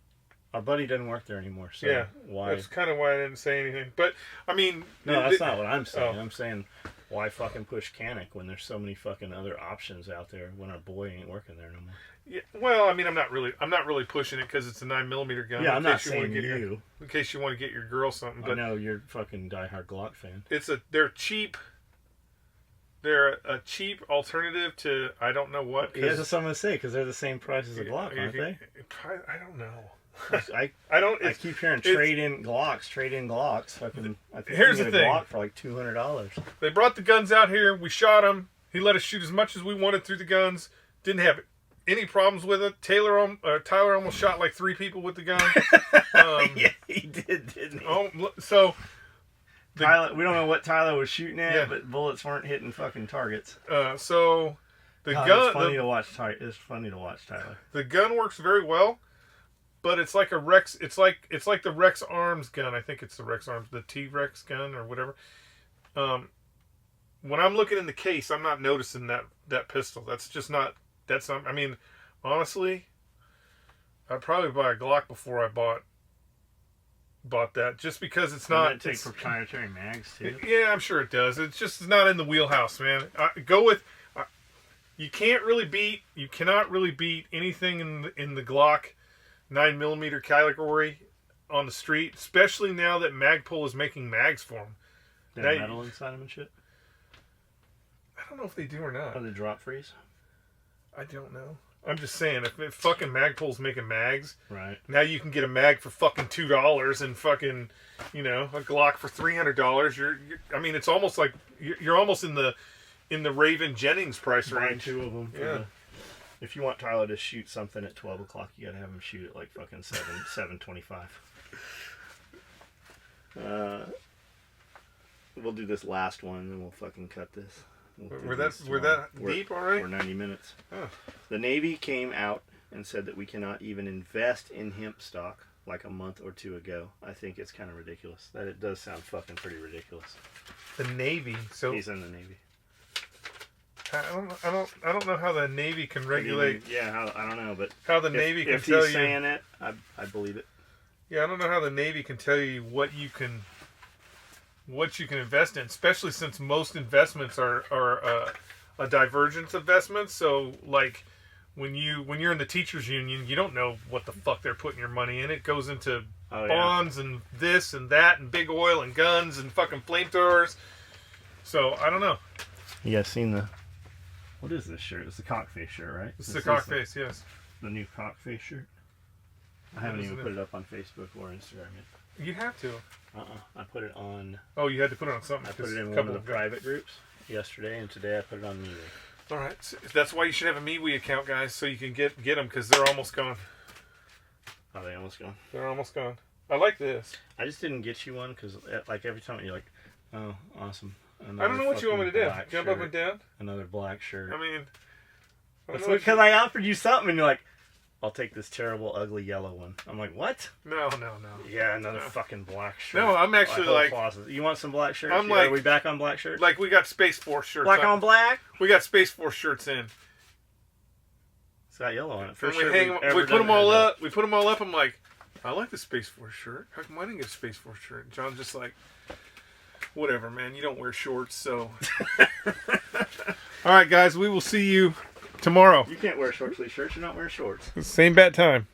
[SPEAKER 2] Our buddy doesn't work there anymore, so
[SPEAKER 1] yeah,
[SPEAKER 2] why?
[SPEAKER 1] That's kind of why I didn't say anything. But I mean,
[SPEAKER 2] no, that's not what I'm saying. I'm saying, why fucking push Canic when there's so many fucking other options out there when our boy ain't working there no more?
[SPEAKER 1] Yeah, well, I mean, I'm not really pushing it because it's a 9mm gun.
[SPEAKER 2] Yeah, I'm not saying you.
[SPEAKER 1] In case you want to get your girl something. But
[SPEAKER 2] I know you're a fucking diehard Glock fan.
[SPEAKER 1] They're cheap. They're a cheap alternative to I don't know what.
[SPEAKER 2] Yeah, that's what I'm gonna say because they're the same price as a Glock, aren't they?
[SPEAKER 1] I don't know.
[SPEAKER 2] I keep hearing trade in Glocks. Fucking, I think
[SPEAKER 1] here's
[SPEAKER 2] you get
[SPEAKER 1] the
[SPEAKER 2] a
[SPEAKER 1] thing.
[SPEAKER 2] Glock for like $200.
[SPEAKER 1] They brought the guns out here. We shot them. He let us shoot as much as we wanted through the guns. Didn't have any problems with it. Tyler almost shot like 3 people with the gun.
[SPEAKER 2] Yeah, he did, didn't he?
[SPEAKER 1] So
[SPEAKER 2] Tyler, we don't know what Tyler was shooting at, but bullets weren't hitting fucking targets.
[SPEAKER 1] So the gun.
[SPEAKER 2] It's funny to watch. It's funny to watch Tyler.
[SPEAKER 1] The gun works very well, but it's like a Rex. It's like the Rex Arms gun. I think it's the Rex Arms, the T-Rex gun or whatever. When I'm looking in the case, I'm not noticing that pistol. That's just not. That's not. I mean, honestly, I'd probably buy a Glock before I bought that, just because it's not.
[SPEAKER 2] Doesn't it take proprietary mags too?
[SPEAKER 1] Yeah, I'm sure it does. It's just not in the wheelhouse, man. Go with. You cannot really beat anything in the Glock 9mm category on the street, especially now that Magpul is making mags for them.
[SPEAKER 2] They have metal inside them and shit?
[SPEAKER 1] I don't know if they do or not.
[SPEAKER 2] Are they drop freeze?
[SPEAKER 1] I don't know. I'm just saying, if fucking Magpul's making mags,
[SPEAKER 2] right? Now
[SPEAKER 1] you can get a mag for fucking $2 and fucking, a Glock for $300. I mean, it's almost like you're almost in the Raven Jennings price range.
[SPEAKER 2] 2 of them.
[SPEAKER 1] Yeah.
[SPEAKER 2] If you want Tyler to shoot something at 12 o'clock, you gotta have him shoot it like fucking 7:25. We'll do this last one, and then we'll fucking cut this.
[SPEAKER 1] We're that deep already?
[SPEAKER 2] We're 90 minutes.
[SPEAKER 1] Oh.
[SPEAKER 2] The Navy came out and said that we cannot even invest in hemp stock like a month or 2 ago. I think it's kind of ridiculous. That it does sound fucking pretty ridiculous.
[SPEAKER 1] The Navy. So
[SPEAKER 2] he's in the Navy.
[SPEAKER 1] I don't know how the Navy can regulate.
[SPEAKER 2] I don't know, but
[SPEAKER 1] how the Navy can tell you.
[SPEAKER 2] If he's saying it, I believe it.
[SPEAKER 1] Yeah, I don't know how the Navy can tell you what you can invest in, especially since most investments are a divergence investment. So, like when you're in the teachers union, you don't know what the fuck they're putting your money in. It goes into bonds and this and that and big oil and guns and fucking flamethrowers. So I don't know.
[SPEAKER 2] You guys seen what is this shirt? It's the Cockface shirt, right?
[SPEAKER 1] It's the Cockface, yes.
[SPEAKER 2] The new Cockface shirt. I haven't even put it up on Facebook or Instagram yet.
[SPEAKER 1] You have to.
[SPEAKER 2] I put it on.
[SPEAKER 1] Oh, you had to put it on something.
[SPEAKER 2] I put it in one of the private groups yesterday, and today I put it on MeWe.
[SPEAKER 1] All right, so that's why you should have a MeWe account, guys, so you can get them because they're almost gone.
[SPEAKER 2] Are they almost gone?
[SPEAKER 1] They're almost gone. I like this.
[SPEAKER 2] I just didn't get you one because, like, every time you're like, "Oh, awesome."
[SPEAKER 1] I don't know what you want me to do. Jump up and down?
[SPEAKER 2] Another black shirt.
[SPEAKER 1] I mean,
[SPEAKER 2] it's because I offered you something, and you're like, I'll take this terrible, ugly yellow one. I'm like, what?
[SPEAKER 1] No.
[SPEAKER 2] Yeah, another fucking black shirt.
[SPEAKER 1] No, I'm actually like...
[SPEAKER 2] You want some black shirts?
[SPEAKER 1] I'm like...
[SPEAKER 2] Are we back on black shirts?
[SPEAKER 1] Like, we got Space Force shirts.
[SPEAKER 2] Black on black?
[SPEAKER 1] We got Space Force shirts in.
[SPEAKER 2] It's got yellow on it.
[SPEAKER 1] First shirt we put them all up. We put them all up. I'm like, I like the Space Force shirt. How come I didn't get a Space Force shirt? And John's just like, whatever, man. You don't wear shorts, so... All right, guys. We will see you tomorrow.
[SPEAKER 2] You can't wear short sleeve shirts. You're not wearing shorts.
[SPEAKER 1] Same bat time.